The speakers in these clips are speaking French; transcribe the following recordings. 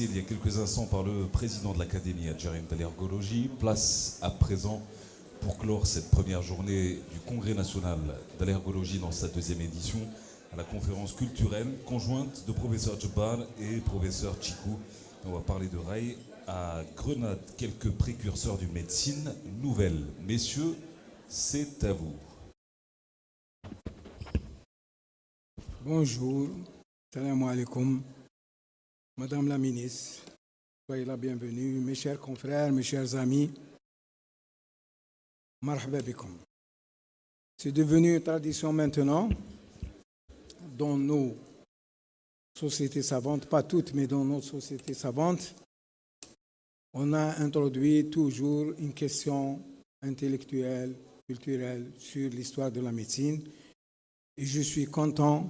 annoncé il y a quelques instants par le président de l'Académie algérienne d'allergologie. Place à présent pour clore cette première journée du Congrès national d'allergologie dans sa deuxième édition à la conférence culturelle conjointe de professeur Djebbar et professeur Chikou. On va parler de rail à Grenade, quelques précurseurs d'une médecine nouvelle. Messieurs, c'est à vous. Bonjour, salam alaikum, Madame la ministre, soyez la bienvenue, mes chers confrères, mes chers amis, marhaba bikoum. C'est devenu une tradition maintenant dans nos sociétés savantes, pas toutes, mais dans nos sociétés savantes, on a introduit toujours une question intellectuelle, culturelle sur l'histoire de la médecine. Et je suis content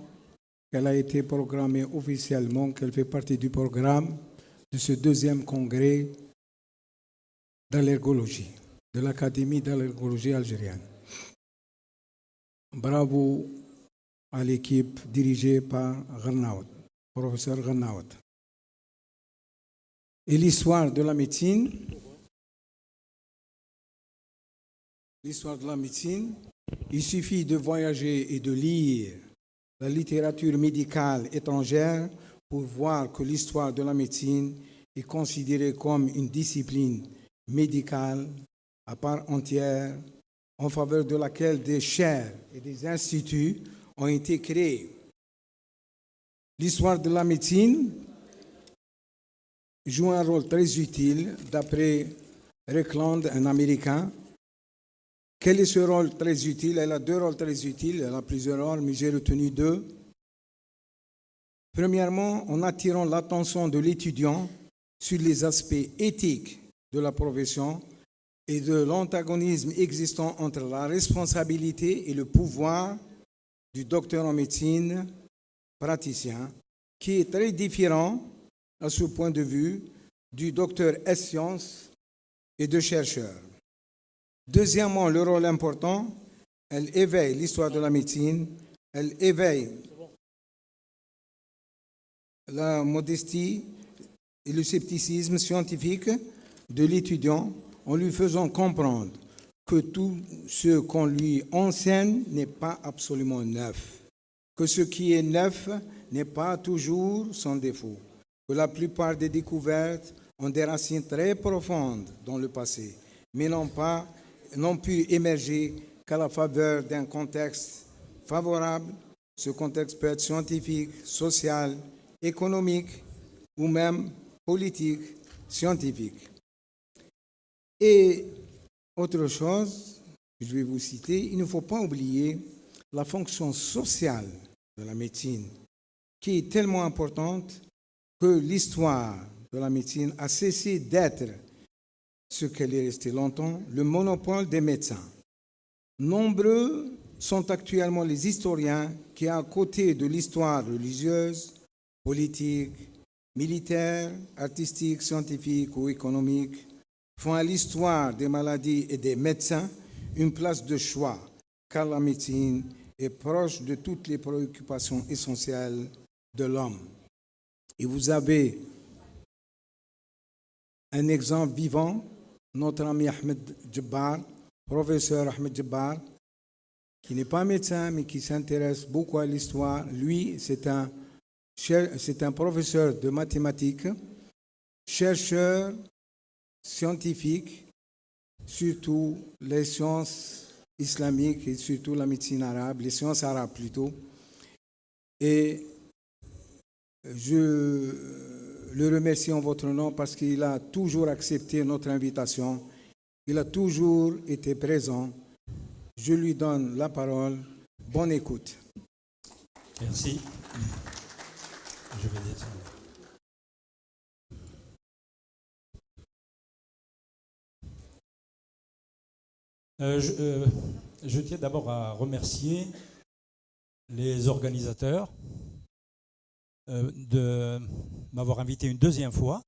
qu'elle a été programmée officiellement, qu'elle fait partie du programme de ce deuxième congrès d'allergologie, de l'Académie d'allergologie algérienne. Bravo à l'équipe dirigée par Ghernaout, professeur Ghernaout. Et l'histoire de la médecine, il suffit de voyager et de lire la littérature médicale étrangère pour voir que l'histoire de la médecine est considérée comme une discipline médicale à part entière, en faveur de laquelle des chaires et des instituts ont été créés. L'histoire de la médecine joue un rôle très utile, d'après Reckland, un Américain. Quel est ce rôle très utile? Elle a deux rôles très utiles, elle a plusieurs rôles, mais j'ai retenu deux. Premièrement, en attirant l'attention de l'étudiant sur les aspects éthiques de la profession et de l'antagonisme existant entre la responsabilité et le pouvoir du docteur en médecine praticien, qui est très différent à ce point de vue du docteur S-sciences et de chercheur. Deuxièmement, le rôle important, elle éveille l'histoire de la médecine, elle éveille la modestie et le scepticisme scientifique de l'étudiant en lui faisant comprendre que tout ce qu'on lui enseigne n'est pas absolument neuf, que ce qui est neuf n'est pas toujours sans défaut, que la plupart des découvertes ont des racines très profondes dans le passé, mais n'ont pu émerger qu'à la faveur d'un contexte favorable. Ce contexte peut être scientifique, social, économique ou même politique, scientifique. Et autre chose, je vais vous citer, il ne faut pas oublier la fonction sociale de la médecine, qui est tellement importante que l'histoire de la médecine a cessé d'être ce qu'elle est restée longtemps, le monopole des médecins. Nombreux sont actuellement les historiens qui, à côté de l'histoire religieuse, politique, militaire, artistique, scientifique ou économique, font à l'histoire des maladies et des médecins une place de choix, car la médecine est proche de toutes les préoccupations essentielles de l'homme. Et vous avez un exemple vivant, notre ami Ahmed Djebbar, professeur Ahmed Djebbar, qui n'est pas médecin, mais qui s'intéresse beaucoup à l'histoire. Lui, c'est un professeur de mathématiques, chercheur scientifique, surtout les sciences islamiques et surtout la médecine arabe, les sciences arabes plutôt. Et je le remercie en votre nom parce qu'il a toujours accepté notre invitation. Il a toujours été présent. Je lui donne la parole. Bonne écoute. Merci. Je vais descendre. Je tiens d'abord à remercier les organisateurs de m'avoir invité une deuxième fois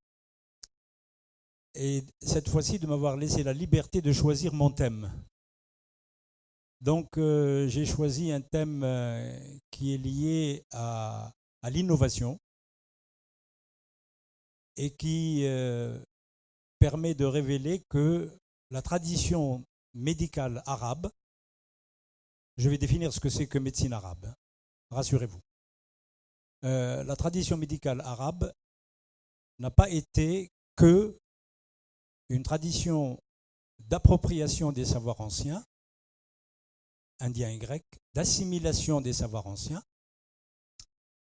et cette fois-ci de m'avoir laissé la liberté de choisir mon thème. Donc j'ai choisi un thème qui est lié à l'innovation et qui permet de révéler que la tradition médicale arabe, je vais définir ce que c'est que médecine arabe, hein, rassurez-vous. La tradition médicale arabe n'a pas été que une tradition d'appropriation des savoirs anciens, indiens et grecs, d'assimilation des savoirs anciens,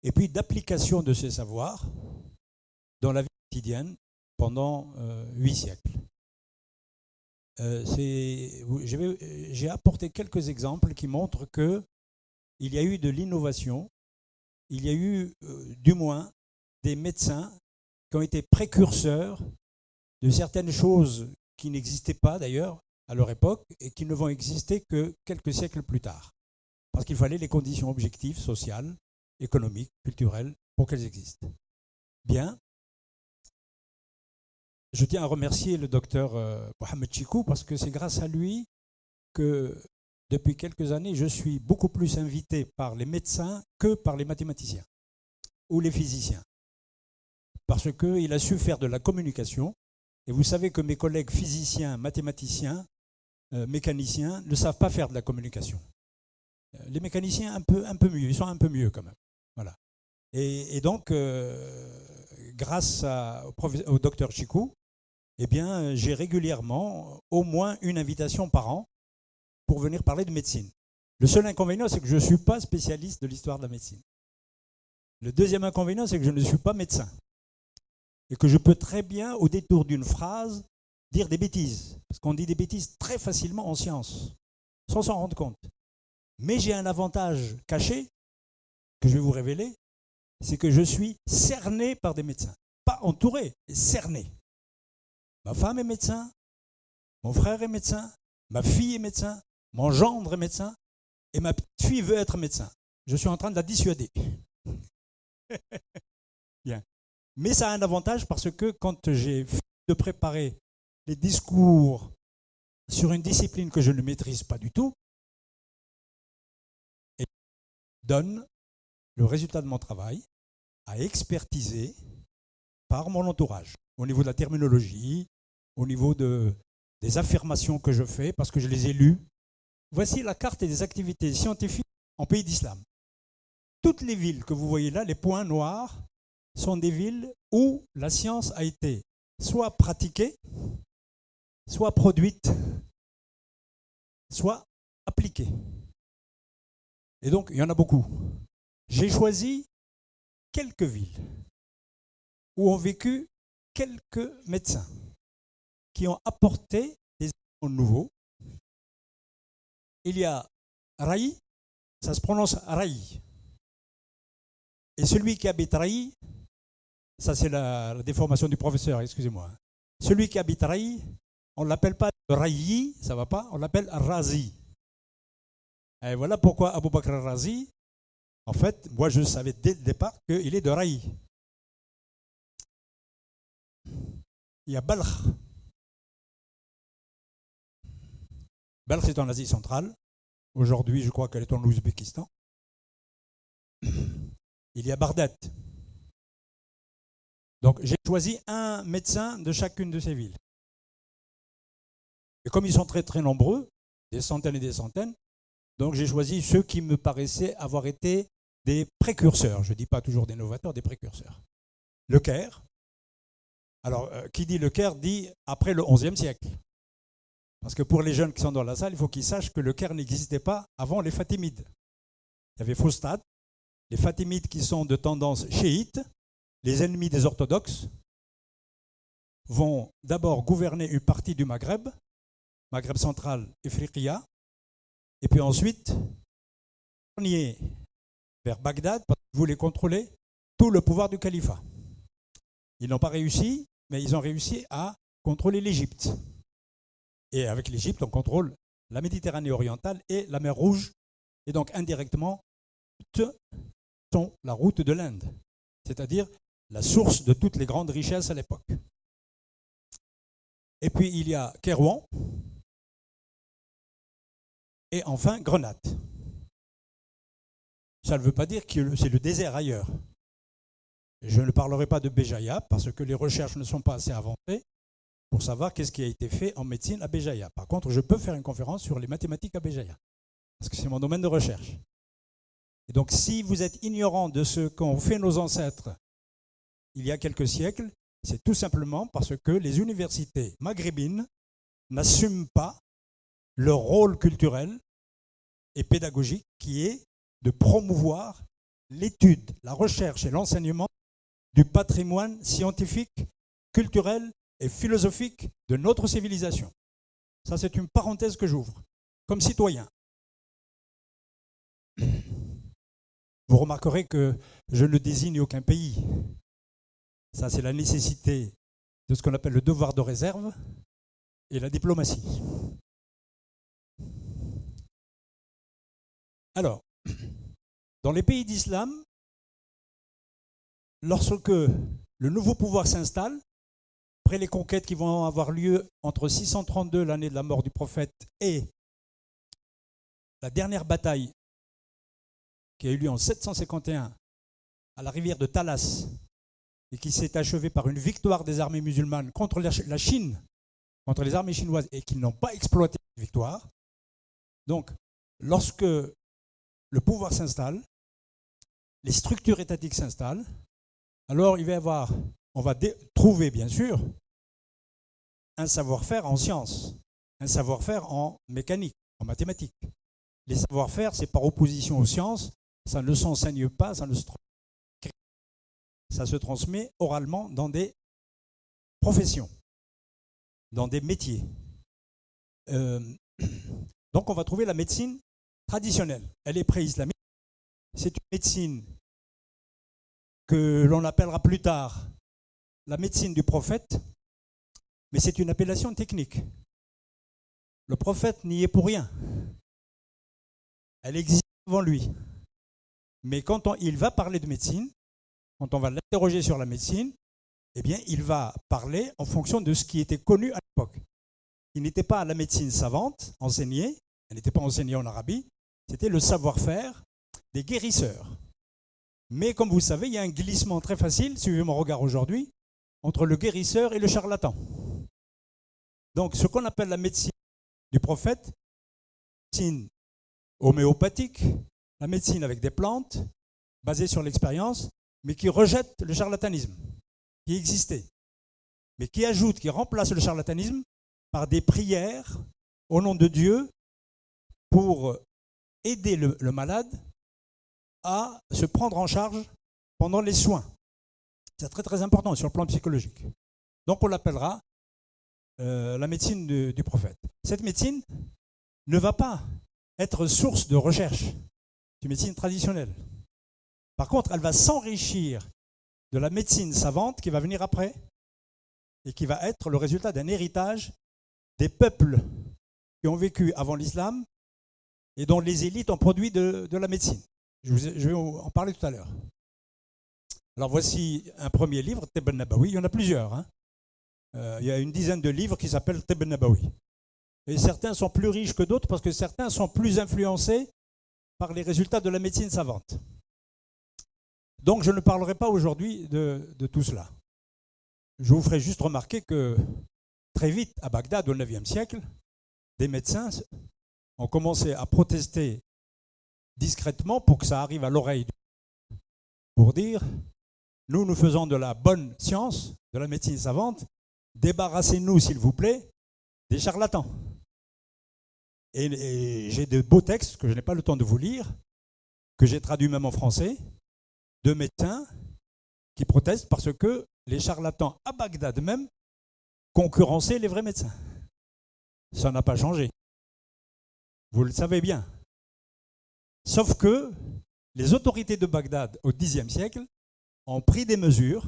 et puis d'application de ces savoirs dans la vie quotidienne pendant 8 siècles. J'ai apporté quelques exemples qui montrent qu'il y a eu de l'innovation, il y a eu du moins des médecins qui ont été précurseurs de certaines choses qui n'existaient pas d'ailleurs à leur époque et qui ne vont exister que quelques siècles plus tard. Parce qu'il fallait les conditions objectives, sociales, économiques, culturelles, pour qu'elles existent. Bien. Je tiens à remercier le docteur Mohamed Chikou parce que c'est grâce à lui que depuis quelques années, je suis beaucoup plus invité par les médecins que par les mathématiciens ou les physiciens. Parce qu'il a su faire de la communication. Et vous savez que mes collègues physiciens, mathématiciens, mécaniciens ne savent pas faire de la communication. Les mécaniciens un peu mieux, ils sont un peu mieux quand même. Voilà. Et donc, grâce au docteur Chikou, eh bien, j'ai régulièrement au moins une invitation par an pour venir parler de médecine. Le seul inconvénient, c'est que je ne suis pas spécialiste de l'histoire de la médecine. Le deuxième inconvénient, c'est que je ne suis pas médecin. Et que je peux très bien, au détour d'une phrase, dire des bêtises. Parce qu'on dit des bêtises très facilement en science, sans s'en rendre compte. Mais j'ai un avantage caché, que je vais vous révéler, c'est que je suis cerné par des médecins. Pas entouré, mais cerné. Ma femme est médecin, mon frère est médecin, ma fille est médecin, mon gendre est médecin, et ma petite fille veut être médecin. Je suis en train de la dissuader. Bien. Mais ça a un avantage parce que quand j'ai fini de préparer les discours sur une discipline que je ne maîtrise pas du tout, et donne le résultat de mon travail à expertiser par mon entourage, au niveau de la terminologie, au niveau des affirmations que je fais, parce que je les ai lues. Voici la carte des activités scientifiques en pays d'islam. Toutes les villes que vous voyez là, les points noirs, sont des villes où la science a été soit pratiquée, soit produite, soit appliquée. Et donc, il y en a beaucoup. J'ai choisi quelques villes où ont vécu quelques médecins qui ont apporté des éléments nouveaux. Il y a Raï, ça se prononce Raï. Et celui qui habite Raï, ça c'est la déformation du professeur, excusez-moi. Celui qui habite Raï, on ne l'appelle pas Raï, ça ne va pas, on l'appelle Razi. Et voilà pourquoi Abou Bakr Razi, en fait, moi je savais dès le départ qu'il est de Raï. Il y a Balkh. Balkh est en Asie centrale. Aujourd'hui, je crois qu'elle est en Ouzbékistan. Il y a Bagdad. Donc j'ai choisi un médecin de chacune de ces villes. Et comme ils sont très très nombreux, des centaines et des centaines, donc j'ai choisi ceux qui me paraissaient avoir été des précurseurs. Je ne dis pas toujours des novateurs, des précurseurs. Le Caire. Alors, qui dit le Caire dit après le XIe siècle. Parce que pour les jeunes qui sont dans la salle, il faut qu'ils sachent que le Caire n'existait pas avant les Fatimides. Il y avait Faustad, les Fatimides qui sont de tendance chiite, les ennemis des orthodoxes, vont d'abord gouverner une partie du Maghreb, Maghreb central, Ifriqiya, et puis ensuite, vers Bagdad, parce qu'ils voulaient contrôler tout le pouvoir du califat. Ils n'ont pas réussi, mais ils ont réussi à contrôler l'Égypte. Et avec l'Égypte, on contrôle la Méditerranée orientale et la mer Rouge, et donc indirectement, toutes sont la route de l'Inde, c'est-à-dire la source de toutes les grandes richesses à l'époque. Et puis il y a Kérouan, et enfin Grenade. Ça ne veut pas dire que c'est le désert ailleurs. Je ne parlerai pas de Béjaïa parce que les recherches ne sont pas assez avancées pour savoir qu'est-ce qui a été fait en médecine à Béjaïa. Par contre, je peux faire une conférence sur les mathématiques à Béjaïa parce que c'est mon domaine de recherche. Et donc, si vous êtes ignorant de ce qu'ont fait nos ancêtres il y a quelques siècles, c'est tout simplement parce que les universités maghrébines n'assument pas leur rôle culturel et pédagogique qui est de promouvoir l'étude, la recherche et l'enseignement du patrimoine scientifique, culturel et philosophique de notre civilisation. Ça, c'est une parenthèse que j'ouvre, comme citoyen. Vous remarquerez que je ne désigne aucun pays. Ça, c'est la nécessité de ce qu'on appelle le devoir de réserve et la diplomatie. Alors, dans les pays d'islam, lorsque le nouveau pouvoir s'installe, après les conquêtes qui vont avoir lieu entre 632, l'année de la mort du prophète, et la dernière bataille qui a eu lieu en 751 à la rivière de Talas et qui s'est achevée par une victoire des armées musulmanes contre la Chine, contre les armées chinoises, et qui n'ont pas exploité cette victoire. Donc, lorsque le pouvoir s'installe, les structures étatiques s'installent, alors il va y avoir, on va trouver bien sûr un savoir-faire en sciences, un savoir-faire en mécanique, en mathématiques. Les savoir-faire, c'est par opposition aux sciences, ça ne s'enseigne pas, ça se transmet oralement dans des professions, dans des métiers. Donc on va trouver la médecine traditionnelle. Elle est pré-islamique. C'est une médecine que l'on appellera plus tard la médecine du prophète, mais c'est une appellation technique. Le prophète n'y est pour rien. Elle existe avant lui. Mais quand il va parler de médecine, quand on va l'interroger sur la médecine, eh bien, il va parler en fonction de ce qui était connu à l'époque. Il n'était pas la médecine savante enseignée, elle n'était pas enseignée en Arabie, c'était le savoir-faire des guérisseurs. Mais comme vous savez, il y a un glissement très facile, suivez mon regard aujourd'hui, entre le guérisseur et le charlatan. Donc, ce qu'on appelle la médecine du prophète, la médecine homéopathique, la médecine avec des plantes, basée sur l'expérience, mais qui rejette le charlatanisme, qui existait, mais qui ajoute, qui remplace le charlatanisme par des prières au nom de Dieu pour aider le malade à se prendre en charge pendant les soins. C'est très très important sur le plan psychologique. Donc on l'appellera la médecine du prophète. Cette médecine ne va pas être source de recherche. C'est une médecine traditionnelle. Par contre, elle va s'enrichir de la médecine savante qui va venir après et qui va être le résultat d'un héritage des peuples qui ont vécu avant l'islam et dont les élites ont produit de la médecine. Je vais en parler tout à l'heure. Alors voici un premier livre, Tibb an-Nabawi. Il y en a plusieurs. Hein. Il y a une dizaine de livres qui s'appellent Tibb an-Nabawi. Et certains sont plus riches que d'autres parce que certains sont plus influencés par les résultats de la médecine savante. Donc je ne parlerai pas aujourd'hui de tout cela. Je vous ferai juste remarquer que très vite, à Bagdad, au IXe siècle, des médecins ont commencé à protester discrètement pour que ça arrive à l'oreille pour dire « Nous faisons de la bonne science, de la médecine savante, débarrassez-nous, s'il vous plaît, des charlatans. » Et j'ai de beaux textes que je n'ai pas le temps de vous lire, que j'ai traduits même en français, de médecins qui protestent parce que les charlatans à Bagdad même concurrençaient les vrais médecins. Ça n'a pas changé. Vous le savez bien. Sauf que les autorités de Bagdad au Xe siècle ont pris des mesures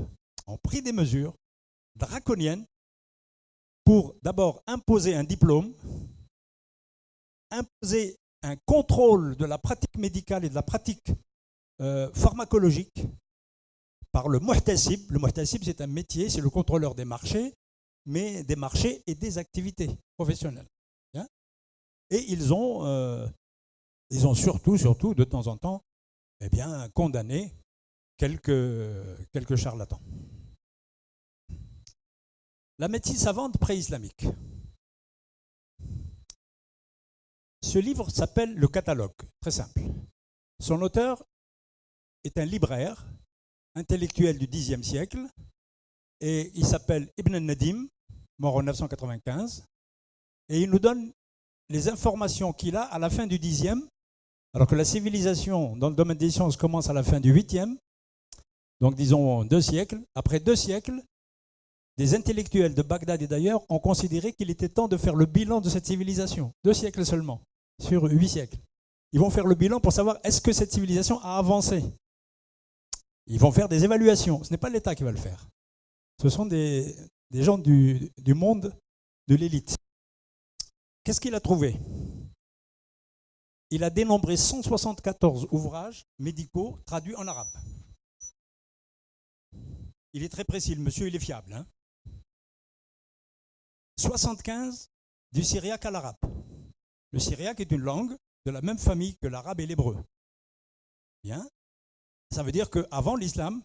draconiennes pour d'abord imposer un diplôme, imposer un contrôle de la pratique médicale et de la pratique pharmacologique par le muhtasib. Le muhtasib, c'est un métier, c'est le contrôleur des marchés, mais des marchés et des activités professionnelles. Hein? Et ils ont surtout, de temps en temps, condamné quelques charlatans. La médecine savante pré-islamique. Ce livre s'appelle Le Catalogue, très simple. Son auteur est un libraire, intellectuel du Xe siècle, et il s'appelle Ibn Nadim, mort en 995, et il nous donne les informations qu'il a à la fin du Xe, alors que la civilisation dans le domaine des sciences commence à la fin du 8e, donc disons 2 siècles. Après 2 siècles, des intellectuels de Bagdad et d'ailleurs ont considéré qu'il était temps de faire le bilan de cette civilisation. 2 siècles seulement, sur 8 siècles. Ils vont faire le bilan pour savoir est-ce que cette civilisation a avancé. Ils vont faire des évaluations. Ce n'est pas l'État qui va le faire. Ce sont des gens du monde de l'élite. Qu'est-ce qu'il a trouvé? Il a dénombré 174 ouvrages médicaux traduits en arabe. Il est très précis, le monsieur, il est fiable. Hein, 75 du syriaque à l'arabe. Le syriaque est une langue de la même famille que l'arabe et l'hébreu. Bien. Ça veut dire qu'avant l'islam,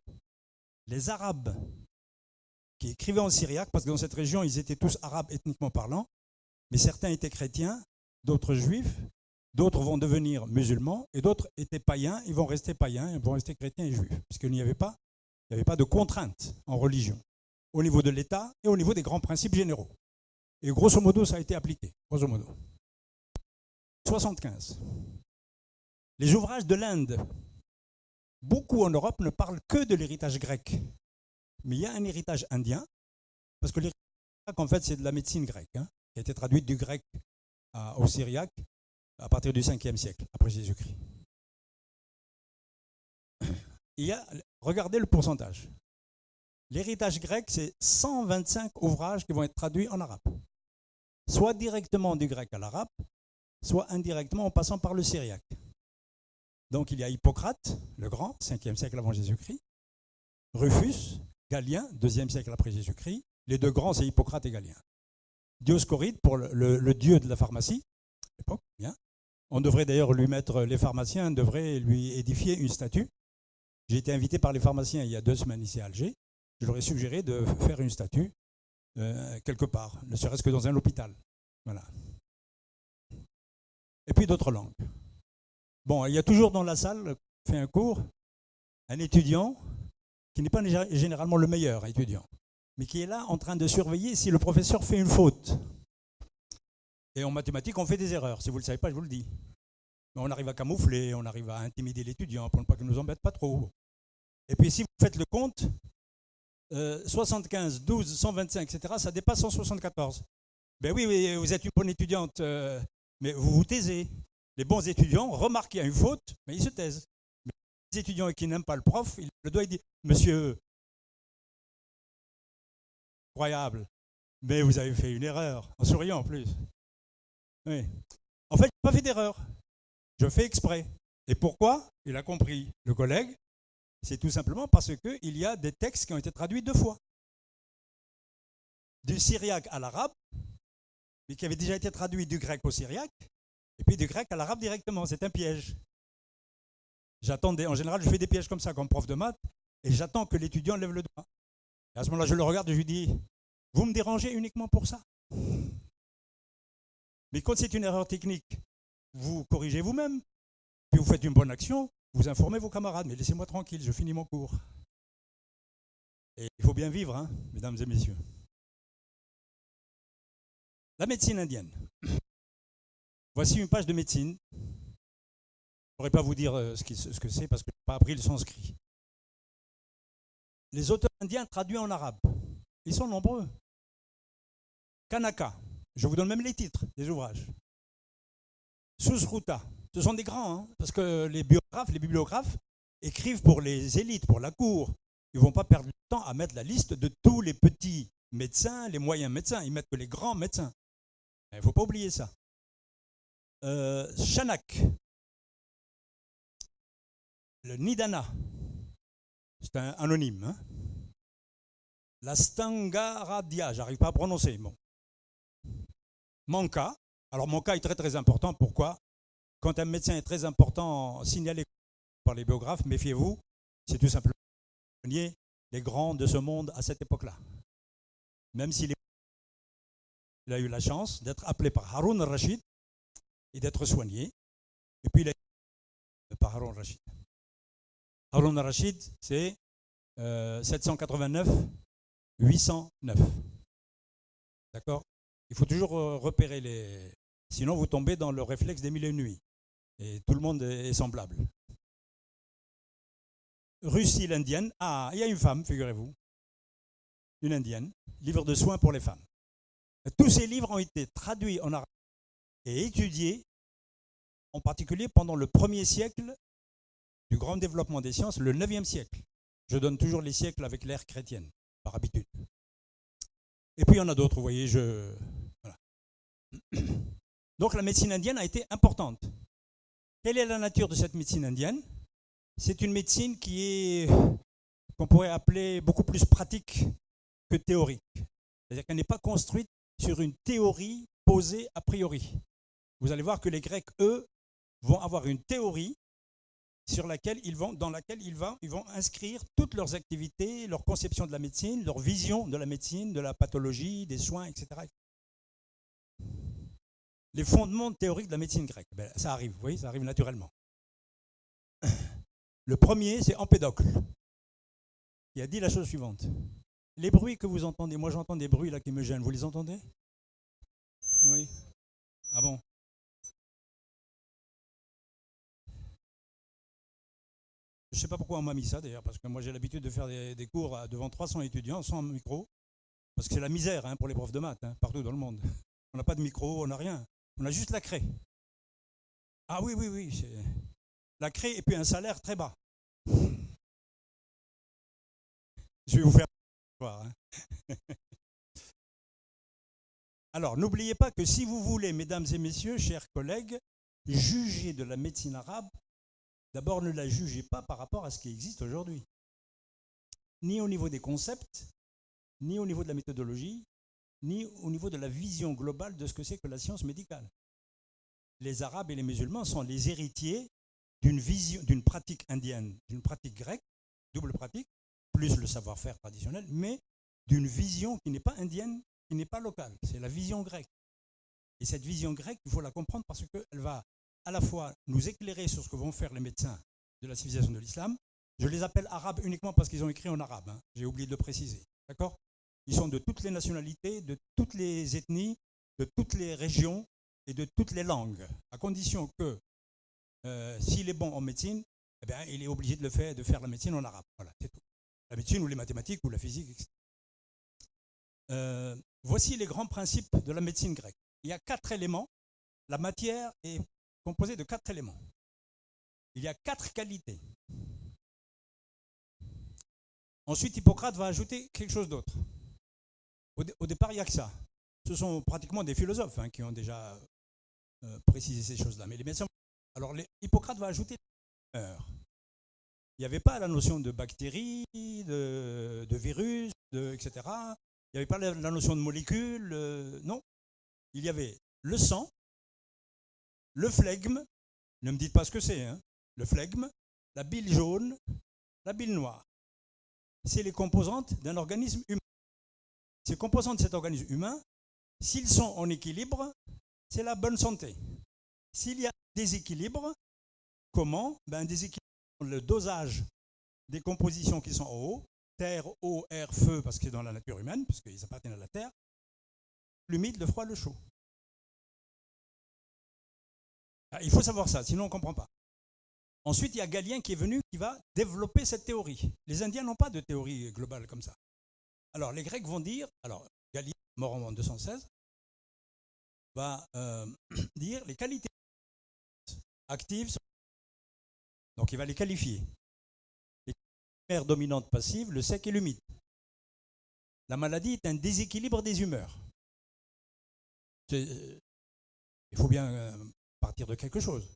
les Arabes qui écrivaient en syriaque, parce que dans cette région, ils étaient tous arabes ethniquement parlant, mais certains étaient chrétiens, d'autres juifs, d'autres vont devenir musulmans, et d'autres étaient païens, ils vont rester païens, ils vont rester chrétiens et juifs, puisqu'il n'y avait pas de contraintes en religion, au niveau de l'État et au niveau des grands principes généraux. Et grosso modo, ça a été appliqué, grosso modo. 75. Les ouvrages de l'Inde, beaucoup en Europe ne parlent que de l'héritage grec. Mais il y a un héritage indien, parce que l'héritage grec, en fait, c'est de la médecine grecque, hein, qui a été traduite du grec au syriaque à partir du 5e siècle, après Jésus-Christ. Regardez le pourcentage. L'héritage grec, c'est 125 ouvrages qui vont être traduits en arabe. Soit directement du grec à l'arabe, soit indirectement en passant par le syriaque. Donc il y a Hippocrate, le grand, 5e siècle avant Jésus-Christ, Rufus, Galien, 2e siècle après Jésus-Christ. Les deux grands, c'est Hippocrate et Galien. Dioscoride, pour le dieu de la pharmacie, à l'époque, bien. On devrait d'ailleurs lui mettre, les pharmaciens devraient lui édifier une statue. J'ai été invité par les pharmaciens il y a 2 semaines ici à Alger. Je leur ai suggéré de faire une statue quelque part, ne serait-ce que dans un hôpital. Voilà. Et puis d'autres langues. Bon, il y a toujours dans la salle, fait un cours, un étudiant qui n'est pas généralement le meilleur étudiant, mais qui est là en train de surveiller si le professeur fait une faute. Et en mathématiques, on fait des erreurs. Si vous ne le savez pas, je vous le dis. Mais on arrive à camoufler, on arrive à intimider l'étudiant pour ne pas qu'il ne nous embête pas trop. Et puis si vous faites le compte, 75, 12, 125, etc., ça dépasse 174. Ben oui, vous êtes une bonne étudiante, mais vous vous taisez. Les bons étudiants remarquent qu'il y a une faute, mais ils se taisent. Mais les étudiants qui n'aiment pas le prof, il le doit dire « Monsieur, incroyable, mais vous avez fait une erreur », en souriant en plus. Oui. En fait, je n'ai pas fait d'erreur. Je fais exprès. Et pourquoi? Il a compris, le collègue. C'est tout simplement parce qu'il y a des textes qui ont été traduits 2 fois. Du syriaque à l'arabe, mais qui avaient déjà été traduits du grec au syriaque, et puis du grec à l'arabe directement. C'est un piège. En général, je fais des pièges comme ça, comme prof de maths, et j'attends que l'étudiant lève le doigt. Et à ce moment-là, je le regarde et je lui dis « Vous me dérangez uniquement pour ça ?» Mais quand c'est une erreur technique, vous corrigez vous-même, puis vous faites une bonne action, vous informez vos camarades, mais laissez-moi tranquille, je finis mon cours. Et il faut bien vivre, hein, mesdames et messieurs. La médecine indienne. Voici une page de médecine. Je ne pourrais pas vous dire ce que c'est parce que je n'ai pas appris le sanskrit. Les auteurs indiens traduits en arabe, ils sont nombreux. Kanaka, je vous donne même les titres des ouvrages. Susruta, ce sont des grands, hein, parce que les bibliographes écrivent pour les élites, pour la cour. Ils ne vont pas perdre le temps à mettre la liste de tous les petits médecins, les moyens médecins. Ils mettent que les grands médecins. Il ne faut pas oublier ça. Chanak, le Nidana, c'est un anonyme. Hein. La Stangaradia, j'arrive pas à prononcer. Bon. Manka, alors Manka est très très important. Pourquoi? Quand un médecin est très important signalé par les biographes, méfiez-vous, c'est tout simplement soigner les grands de ce monde à cette époque-là. Même s'il a eu la chance d'être appelé par Haroun al-Rachid et d'être soigné. Et puis il a été par Haroun al-Rachid. Haroun al-Rachid, c'est 789-809. D'accord? Il faut toujours repérer les... Sinon, vous tombez dans le réflexe des mille et une nuits. Et tout le monde est semblable. Russie, l'indienne. Ah, il y a une femme, figurez-vous. Une indienne. Livre de soins pour les femmes. Tous ces livres ont été traduits en arabe et étudiés, en particulier pendant le 1er siècle du grand développement des sciences, le 9e siècle. Je donne toujours les siècles avec l'ère chrétienne, par habitude. Et puis il y en a d'autres, vous voyez, voilà. Donc la médecine indienne a été importante. Quelle est la nature de cette médecine indienne? C'est une médecine qui est, qu'on pourrait appeler beaucoup plus pratique que théorique. C'est-à-dire qu'elle n'est pas construite sur une théorie posée a priori. Vous allez voir que les Grecs, eux, vont avoir une théorie dans laquelle ils vont inscrire toutes leurs activités, leur conception de la médecine, leur vision de la médecine, de la pathologie, des soins, etc. Les fondements théoriques de la médecine grecque, ça arrive, vous voyez, ça arrive naturellement. Le premier, c'est Empédocle, qui a dit la chose suivante. Les bruits que vous entendez, moi j'entends des bruits là qui me gênent, vous les entendez? Oui. Ah bon? Je ne sais pas pourquoi on m'a mis ça d'ailleurs, parce que moi j'ai l'habitude de faire des cours devant 300 étudiants sans micro, parce que c'est la misère pour les profs de maths, partout dans le monde. On n'a pas de micro, on n'a rien. On a juste la craie. Ah oui, oui, oui, c'est la craie et puis un salaire très bas. Je vais vous faire voir. Alors, n'oubliez pas que si vous voulez, mesdames et messieurs, chers collègues, juger de la médecine arabe, d'abord ne la jugez pas par rapport à ce qui existe aujourd'hui. Ni au niveau des concepts, ni au niveau de la méthodologie, ni au niveau de la vision globale de ce que c'est que la science médicale. Les Arabes et les musulmans sont les héritiers d'une vision, d'une pratique indienne, d'une pratique grecque, double pratique, plus le savoir-faire traditionnel, mais d'une vision qui n'est pas indienne, qui n'est pas locale. C'est la vision grecque. Et cette vision grecque, il faut la comprendre parce qu'elle va à la fois nous éclairer sur ce que vont faire les médecins de la civilisation de l'islam. Je les appelle arabes uniquement parce qu'ils ont écrit en arabe. J'ai oublié de le préciser. D'accord? Ils sont de toutes les nationalités, de toutes les ethnies, de toutes les régions et de toutes les langues, à condition que s'il est bon en médecine, eh bien, il est obligé de faire la médecine en arabe. Voilà, c'est tout. La médecine ou les mathématiques ou la physique, etc. Voici les grands principes de la médecine grecque. Il y a 4 éléments. La matière est composée de 4 éléments. Il y a 4 qualités. Ensuite, Hippocrate va ajouter quelque chose d'autre. Au départ, il n'y a que ça. Ce sont pratiquement des philosophes qui ont déjà précisé ces choses-là. Mais les médecins. Alors, Hippocrate va ajouter l'humeur. Il n'y avait pas la notion de bactéries, de virus, etc. Il n'y avait pas la notion de molécules. Non. Il y avait le sang, le flegme, ne me dites pas ce que c'est, le flegme, la bile jaune, la bile noire. C'est les composantes d'un organisme humain. Ces composantes de cet organisme humain, s'ils sont en équilibre, c'est la bonne santé. S'il y a un déséquilibre, comment? Un déséquilibre dans le dosage des compositions qui sont en haut, terre, eau, air, feu, parce que c'est dans la nature humaine, parce qu'ils appartiennent à la terre, l'humide, le froid, le chaud. Il faut savoir ça, sinon on ne comprend pas. Ensuite, il y a Galien qui est venu, qui va développer cette théorie. Les Indiens n'ont pas de théorie globale comme ça. Alors, les Grecs vont dire, alors Galien, mort en 216, va dire les qualités actives. Donc, il va les qualifier. Les humeurs dominantes passives, le sec et l'humide. La maladie est un déséquilibre des humeurs. Il faut bien partir de quelque chose.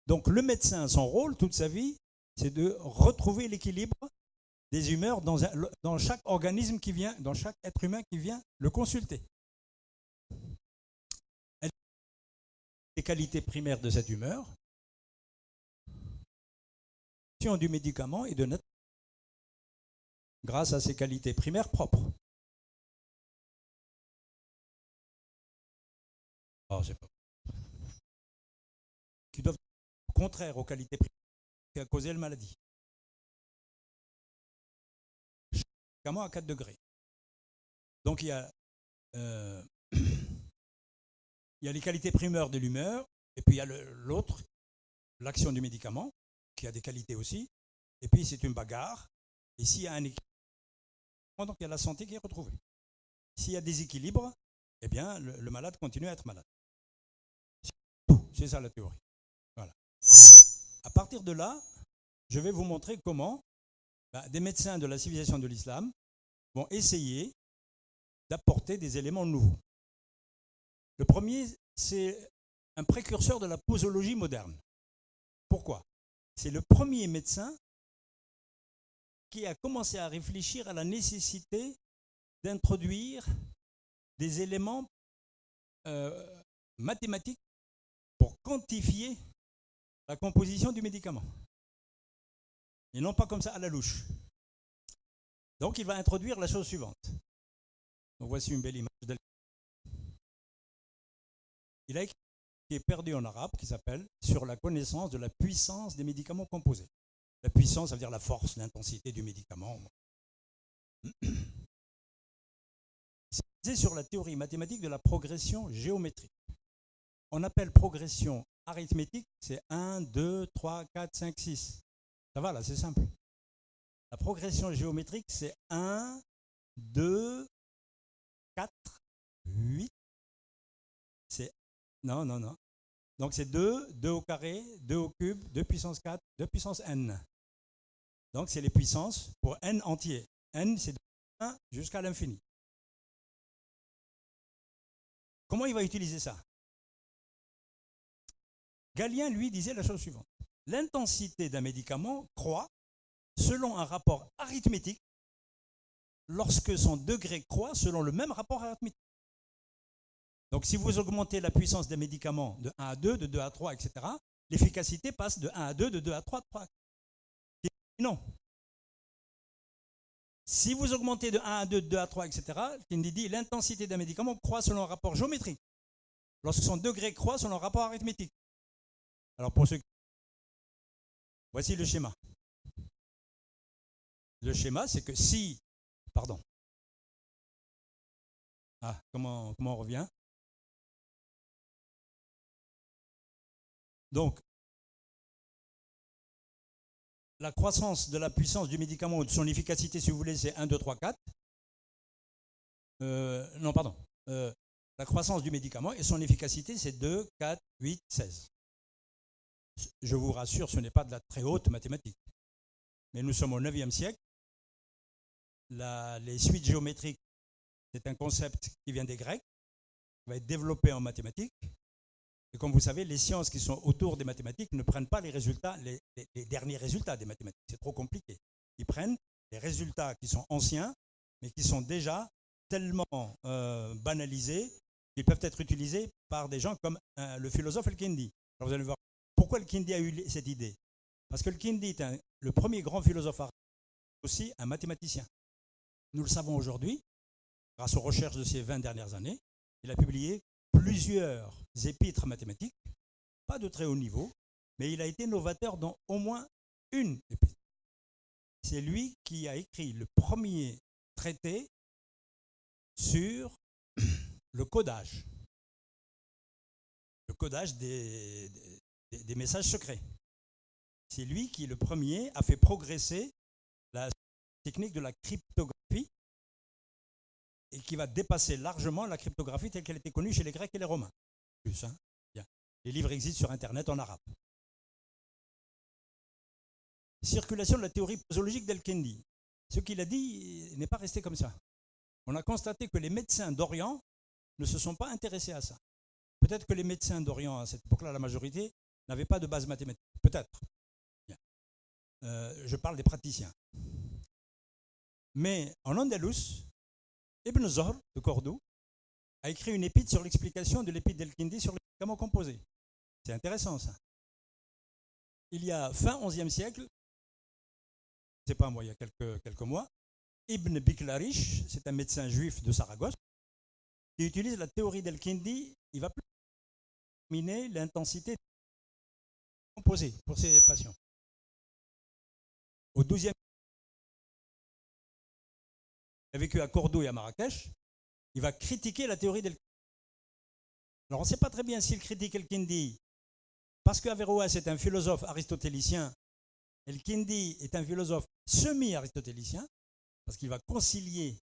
Donc, le médecin, son rôle, toute sa vie, c'est de retrouver l'équilibre des humeurs dans chaque organisme qui vient, dans chaque être humain qui vient le consulter. Les qualités primaires de cette humeur, du médicament et de notre grâce à ses qualités primaires propres. Oh, c'est pas... qui doivent être contraires aux qualités primaires qui a causé la maladie. Chaque médicament à 4 degrés. Donc il y a les qualités primaires de l'humeur, et puis il y a l'autre, l'action du médicament, qui a des qualités aussi, et puis c'est une bagarre, et s'il y a un équilibre, donc il y a la santé qui est retrouvée. S'il y a déséquilibre, eh bien le malade continue à être malade. C'est ça la théorie. Voilà. À partir de là, je vais vous montrer comment des médecins de la civilisation de l'islam vont essayer d'apporter des éléments nouveaux. Le premier, c'est un précurseur de la posologie moderne. Pourquoi? C'est le premier médecin qui a commencé à réfléchir à la nécessité d'introduire des éléments mathématiques pour quantifier la composition du médicament. Et non pas comme ça à la louche. Donc il va introduire la chose suivante. Donc voici une belle image. Il a écrit un qui est perdu en arabe qui s'appelle « Sur la connaissance de la puissance des médicaments composés ». La puissance, ça veut dire la force, l'intensité du médicament. C'est basé sur la théorie mathématique de la progression géométrique. On appelle progression arithmétique, c'est 1, 2, 3, 4, 5, 6. Ça va là, c'est simple. La progression géométrique, c'est 1, 2, 4, 8. C'est... Non. Donc c'est 2, 2 au carré, 2 au cube, 2 puissance 4, 2 puissance n. Donc c'est les puissances pour n entier. N, c'est de 1 jusqu'à l'infini. Comment il va utiliser ça? Galien, lui, disait la chose suivante. L'intensité d'un médicament croît selon un rapport arithmétique lorsque son degré croît selon le même rapport arithmétique. Donc si vous augmentez la puissance des médicaments de 1 à 2, de 2 à 3, etc., l'efficacité passe de 1 à 2, de 2 à 3, de 3 à 4. Non. Si vous augmentez de 1 à 2, de 2 à 3, etc., Kindi dit l'intensité d'un médicament croît selon un rapport géométrique, lorsque son degré croît selon un rapport arithmétique. Alors pour ceux qui... Voici le schéma. Le schéma, c'est que si... Pardon. Ah, comment on revient? Donc, la croissance de la puissance du médicament ou de son efficacité, si vous voulez, c'est 1, 2, 3, 4. Non, pardon. La croissance du médicament et son efficacité, c'est 2, 4, 8, 16. Je vous rassure, ce n'est pas de la très haute mathématique. Mais nous sommes au 9e siècle. Les suites géométriques, c'est un concept qui vient des Grecs, qui va être développé en mathématiques. Et comme vous savez, les sciences qui sont autour des mathématiques ne prennent pas les résultats, les derniers résultats des mathématiques. C'est trop compliqué. Ils prennent les résultats qui sont anciens, mais qui sont déjà tellement banalisés qu'ils peuvent être utilisés par des gens comme le philosophe Al-Kindi. Alors vous allez voir pourquoi Al-Kindi a eu cette idée. Parce que Al-Kindi est le premier grand philosophe arabe, aussi un mathématicien. Nous le savons aujourd'hui, grâce aux recherches de ces 20 dernières années. Il a publié plusieurs épîtres mathématiques, pas de très haut niveau, mais il a été novateur dans au moins une épître. C'est lui qui a écrit le premier traité sur le codage des messages secrets. C'est lui qui, le premier, a fait progresser la technique de la cryptographie et qui va dépasser largement la cryptographie telle qu'elle était connue chez les Grecs et les Romains. Plus, hein. Bien. Les livres existent sur Internet en arabe. Circulation de la théorie posologique d'Al-Kindi. Ce qu'il a dit n'est pas resté comme ça. On a constaté que les médecins d'Orient ne se sont pas intéressés à ça. Peut-être que les médecins d'Orient, à cette époque-là, la majorité, n'avaient pas de base mathématique. Peut-être. Je parle des praticiens. Mais en Andalous, Ibn Zohr de Cordoue a écrit une épître sur l'explication de l'épître d'Al-Kindi sur les médicaments composés. C'est intéressant ça. Il y a fin 11e siècle, c'est pas moi, il y a quelques mois, Ibn Biklarish, c'est un médecin juif de Saragosse, qui utilise la théorie d'El-Kindi. Il va plus déterminer l'intensité composée pour ses patients. Au XIIe il a vécu à Cordoue et à Marrakech, il va critiquer la théorie d'El-Kindi. Alors on ne sait pas très bien s'il critique El-Kindi parce qu'Averroès est un philosophe aristotélicien, El-Kindi est un philosophe semi-aristotélicien, parce qu'il va concilier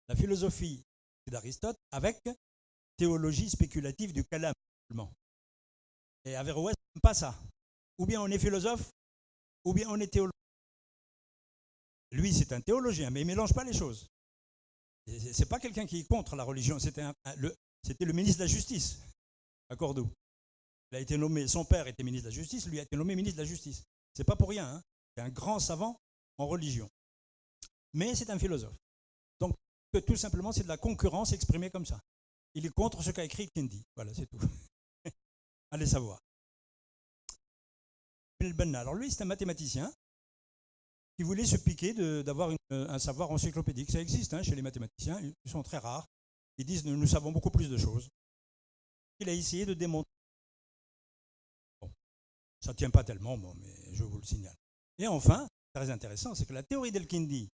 la philosophie d'Aristote avec théologie spéculative du kalam. Et Averroès n'aime pas ça. Ou bien on est philosophe, ou bien on est théologien. Lui, c'est un théologien, mais il ne mélange pas les choses. Ce n'est pas quelqu'un qui est contre la religion, c'était le ministre de la Justice à Cordoue. Il a été nommé, son père était ministre de la Justice, lui a été nommé ministre de la Justice. Ce n'est pas pour rien, hein. C'est un grand savant en religion. Mais c'est un philosophe. Donc, tout simplement, c'est de la concurrence exprimée comme ça. Il est contre ce qu'a écrit Kindi. Voilà, c'est tout. Allez savoir. Alors lui, c'est un mathématicien qui voulait se piquer d'avoir un savoir encyclopédique. Ça existe hein, chez les mathématiciens, ils sont très rares. Ils disent nous savons beaucoup plus de choses. Il a essayé de démontrer. Bon, ça ne tient pas tellement, bon, mais je vous le signale. Et enfin, très intéressant, c'est que la théorie d'El-Kindi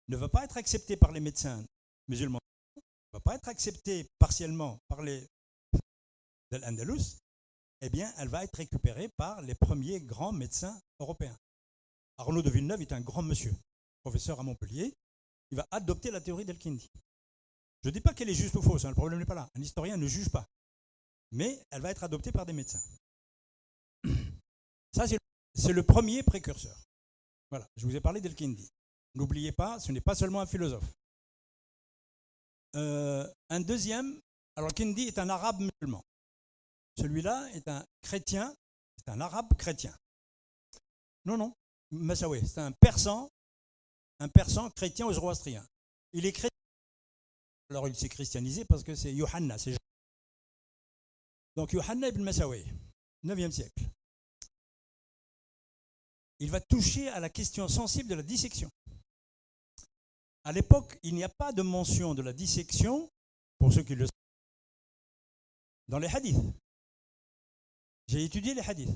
ne va pas être acceptée par les médecins musulmans, ne va pas être acceptée partiellement par les de l'Andalus, eh bien, elle va être récupérée par les premiers grands médecins européens. Arnaud de Villeneuve est un grand monsieur, professeur à Montpellier. Il va adopter la théorie d'El-Kindi. Je ne dis pas qu'elle est juste ou fausse, hein, le problème n'est pas là. Un historien ne juge pas. Mais elle va être adoptée par des médecins. Ça, c'est le premier précurseur. Voilà, je vous ai parlé d'El-Kindi. N'oubliez pas, ce n'est pas seulement un philosophe. Un deuxième, alors Kindi est un arabe musulman. Celui-là est un chrétien, c'est un arabe chrétien. Non, Massaoué, c'est un persan chrétien ou zoroastrien. Il est chrétien. Alors il s'est christianisé parce que c'est Yohanna, c'est Jean. Donc Yohanna ibn Massaoué, 9e siècle. Il va toucher à la question sensible de la dissection. À l'époque, il n'y a pas de mention de la dissection, pour ceux qui le savent, dans les hadiths. J'ai étudié les hadiths.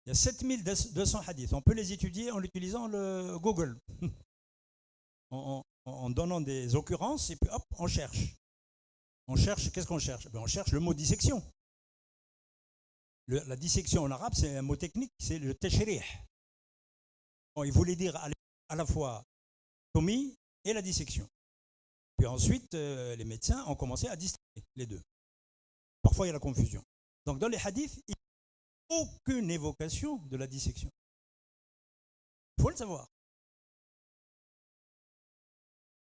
Il y a 7200 hadiths. On peut les étudier en utilisant le Google. En donnant des occurrences, et puis hop, on cherche. On cherche, qu'est-ce qu'on cherche? On cherche le mot dissection. La dissection en arabe, c'est un mot technique, c'est le tashrih. Bon, il voulait dire à la fois l'anatomie et la dissection. Puis ensuite, les médecins ont commencé à distinguer les deux. Parfois, il y a la confusion. Donc, dans les hadiths, il n'y a aucune évocation de la dissection. Il faut le savoir.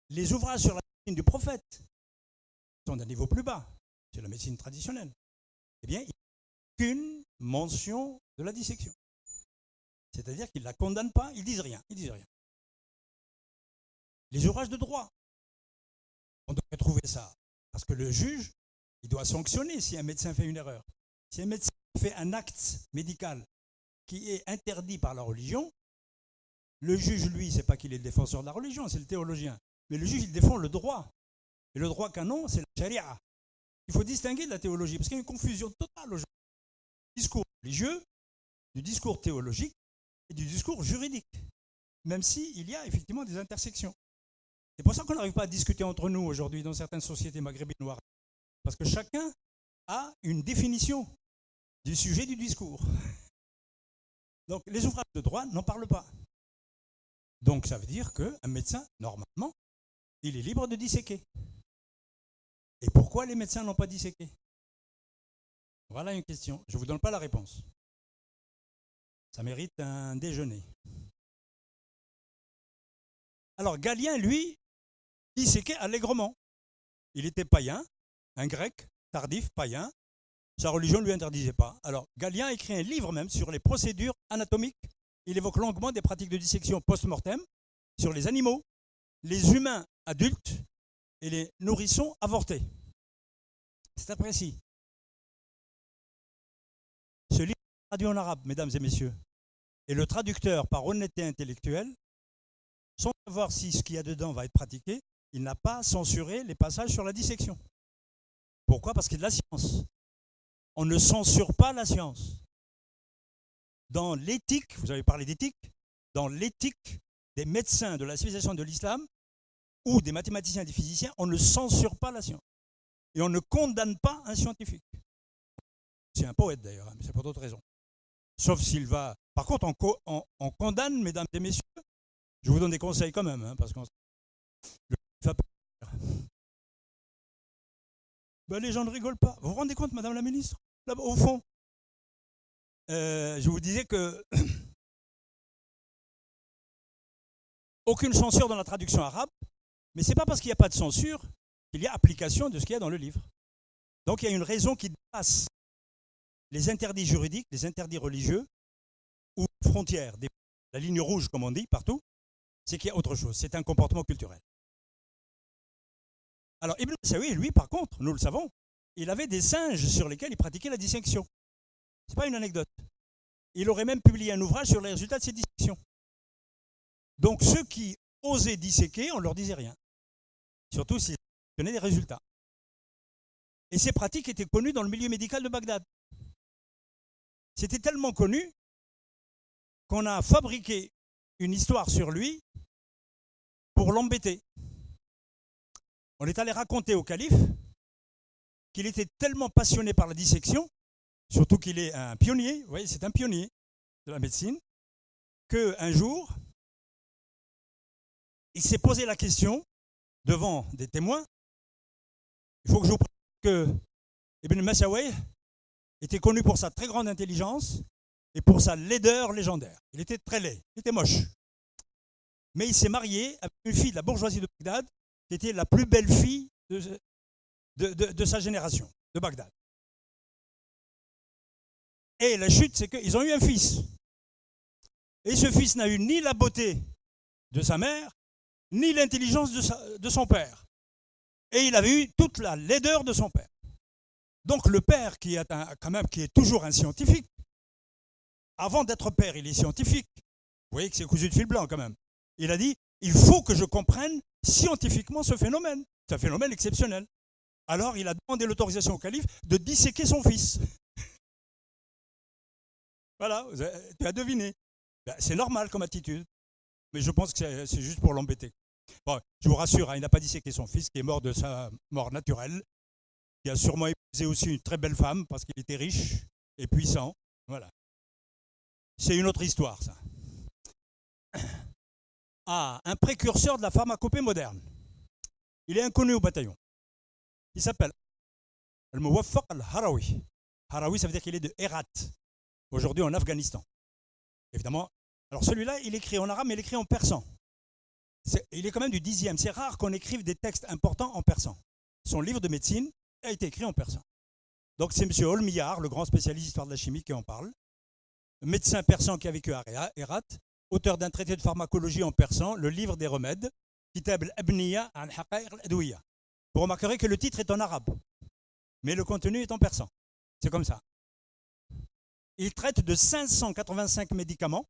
Les ouvrages sur la médecine du prophète sont d'un niveau plus bas, c'est la médecine traditionnelle. Eh bien, il n'y a aucune mention de la dissection. C'est-à-dire qu'ils ne la condamnent pas, ils ne disent rien. Les ouvrages de droit, on devrait trouver ça. Parce que le juge, il doit sanctionner si un médecin fait une erreur. Si un médecin fait un acte médical qui est interdit par la religion, le juge, lui, ce n'est pas qu'il est le défenseur de la religion, c'est le théologien. Mais le juge, il défend le droit. Et le droit canon, c'est la charia. Il faut distinguer de la théologie, parce qu'il y a une confusion totale aujourd'hui. Du discours religieux, du discours théologique et du discours juridique. Même s'il y a effectivement des intersections. C'est pour ça qu'on n'arrive pas à discuter entre nous aujourd'hui dans certaines sociétés maghrébines noires. Parce que chacun a une définition du sujet du discours. Donc les ouvrages de droit n'en parlent pas. Donc ça veut dire qu'un médecin, normalement, il est libre de disséquer. Et pourquoi les médecins n'ont pas disséqué? Voilà une question. Je ne vous donne pas la réponse. Ça mérite un déjeuner. Alors Galien, lui, disséquait allègrement. Il était païen, un grec, tardif, païen. Sa religion ne lui interdisait pas. Alors Galien écrit un livre même sur les procédures anatomiques. Il évoque longuement des pratiques de dissection post-mortem sur les animaux, les humains adultes et les nourrissons avortés. C'est très précis. Ce livre est traduit en arabe, mesdames et messieurs. Et le traducteur, par honnêteté intellectuelle, sans savoir si ce qu'il y a dedans va être pratiqué, il n'a pas censuré les passages sur la dissection. Pourquoi? Parce qu'il y a de la science. On ne censure pas la science. Dans l'éthique, vous avez parlé d'éthique, dans l'éthique des médecins de la civilisation de l'islam ou des mathématiciens et des physiciens, on ne censure pas la science. Et on ne condamne pas un scientifique. C'est un poète d'ailleurs, mais c'est pour d'autres raisons. Sauf s'il va... Par contre, on condamne, mesdames et messieurs, je vous donne des conseils quand même, parce que les gens ne rigolent pas. Vous vous rendez compte, madame la ministre? Là-bas, au fond, je vous disais que aucune censure dans la traduction arabe, mais ce n'est pas parce qu'il n'y a pas de censure qu'il y a application de ce qu'il y a dans le livre. Donc il y a une raison qui dépasse les interdits juridiques, les interdits religieux, ou frontières, la ligne rouge comme on dit partout, c'est qu'il y a autre chose, c'est un comportement culturel. Alors Ibn Sawi, lui par contre, nous le savons, il avait des singes sur lesquels il pratiquait la dissection. Ce n'est pas une anecdote. Il aurait même publié un ouvrage sur les résultats de ces dissections. Donc ceux qui osaient disséquer, on ne leur disait rien. Surtout s'ils obtenaient des résultats. Et ces pratiques étaient connues dans le milieu médical de Bagdad. C'était tellement connu qu'on a fabriqué une histoire sur lui pour l'embêter. On est allé raconter au calife qu'il était tellement passionné par la dissection, surtout qu'il est un pionnier, vous voyez, c'est un pionnier de la médecine, qu'un jour, il s'est posé la question devant des témoins. Il faut que je vous précise que Ibn Masawayh était connu pour sa très grande intelligence et pour sa laideur légendaire. Il était très laid, il était moche. Mais il s'est marié avec une fille de la bourgeoisie de Bagdad, qui était la plus belle fille de sa génération, de Bagdad. Et la chute, c'est qu'ils ont eu un fils. Et ce fils n'a eu ni la beauté de sa mère, ni l'intelligence de son père. Et il avait eu toute la laideur de son père. Donc le père, qui est toujours un scientifique, avant d'être père, il est scientifique. Vous voyez que c'est cousu de fil blanc quand même. Il a dit, il faut que je comprenne scientifiquement ce phénomène. C'est un phénomène exceptionnel. Alors il a demandé l'autorisation au calife de disséquer son fils. Voilà, tu as deviné. Ben, c'est normal comme attitude. Mais je pense que c'est juste pour l'embêter. Bon, je vous rassure, hein, il n'a pas disséqué son fils, qui est mort de sa mort naturelle, qui a sûrement épousé aussi une très belle femme, parce qu'il était riche et puissant. Voilà. C'est une autre histoire, ça. Ah, un précurseur de la pharmacopée moderne. Il est inconnu au bataillon. Il s'appelle Al-Muwaffaq al-Harawi. Harawi, ça veut dire qu'il est de Herat, aujourd'hui en Afghanistan. Évidemment. Alors celui-là, il écrit en arabe, mais il écrit en persan. Il est quand même du 10e. C'est rare qu'on écrive des textes importants en persan. Son livre de médecine a été écrit en persan. Donc c'est M. Olmiyar, le grand spécialiste d'histoire de la chimie, qui en parle. Médecin persan qui a vécu à Herat, auteur d'un traité de pharmacologie en persan, le livre des remèdes, Kitab al-Abniya al-Haqa'iq al-Adwiya. Vous remarquerez que le titre est en arabe, mais le contenu est en persan. C'est comme ça. Il traite de 585 médicaments,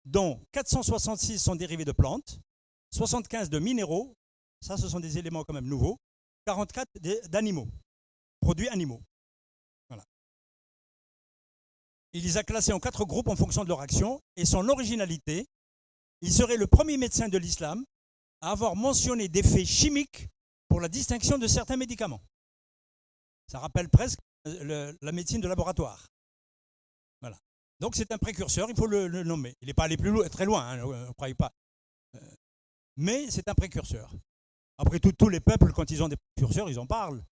dont 466 sont dérivés de plantes, 75 de minéraux, ça ce sont des éléments quand même nouveaux, 44 d'animaux, produits animaux. Voilà. Il les a classés en 4 groupes en fonction de leur action, et son originalité, il serait le premier médecin de l'islam à avoir mentionné des faits chimiques pour la distinction de certains médicaments. Ça rappelle presque la médecine de laboratoire. Voilà. Donc c'est un précurseur, il faut le nommer. Il n'est pas allé très loin, hein, ne croyez pas. Mais c'est un précurseur. Après tout, tous les peuples, quand ils ont des précurseurs, ils en parlent.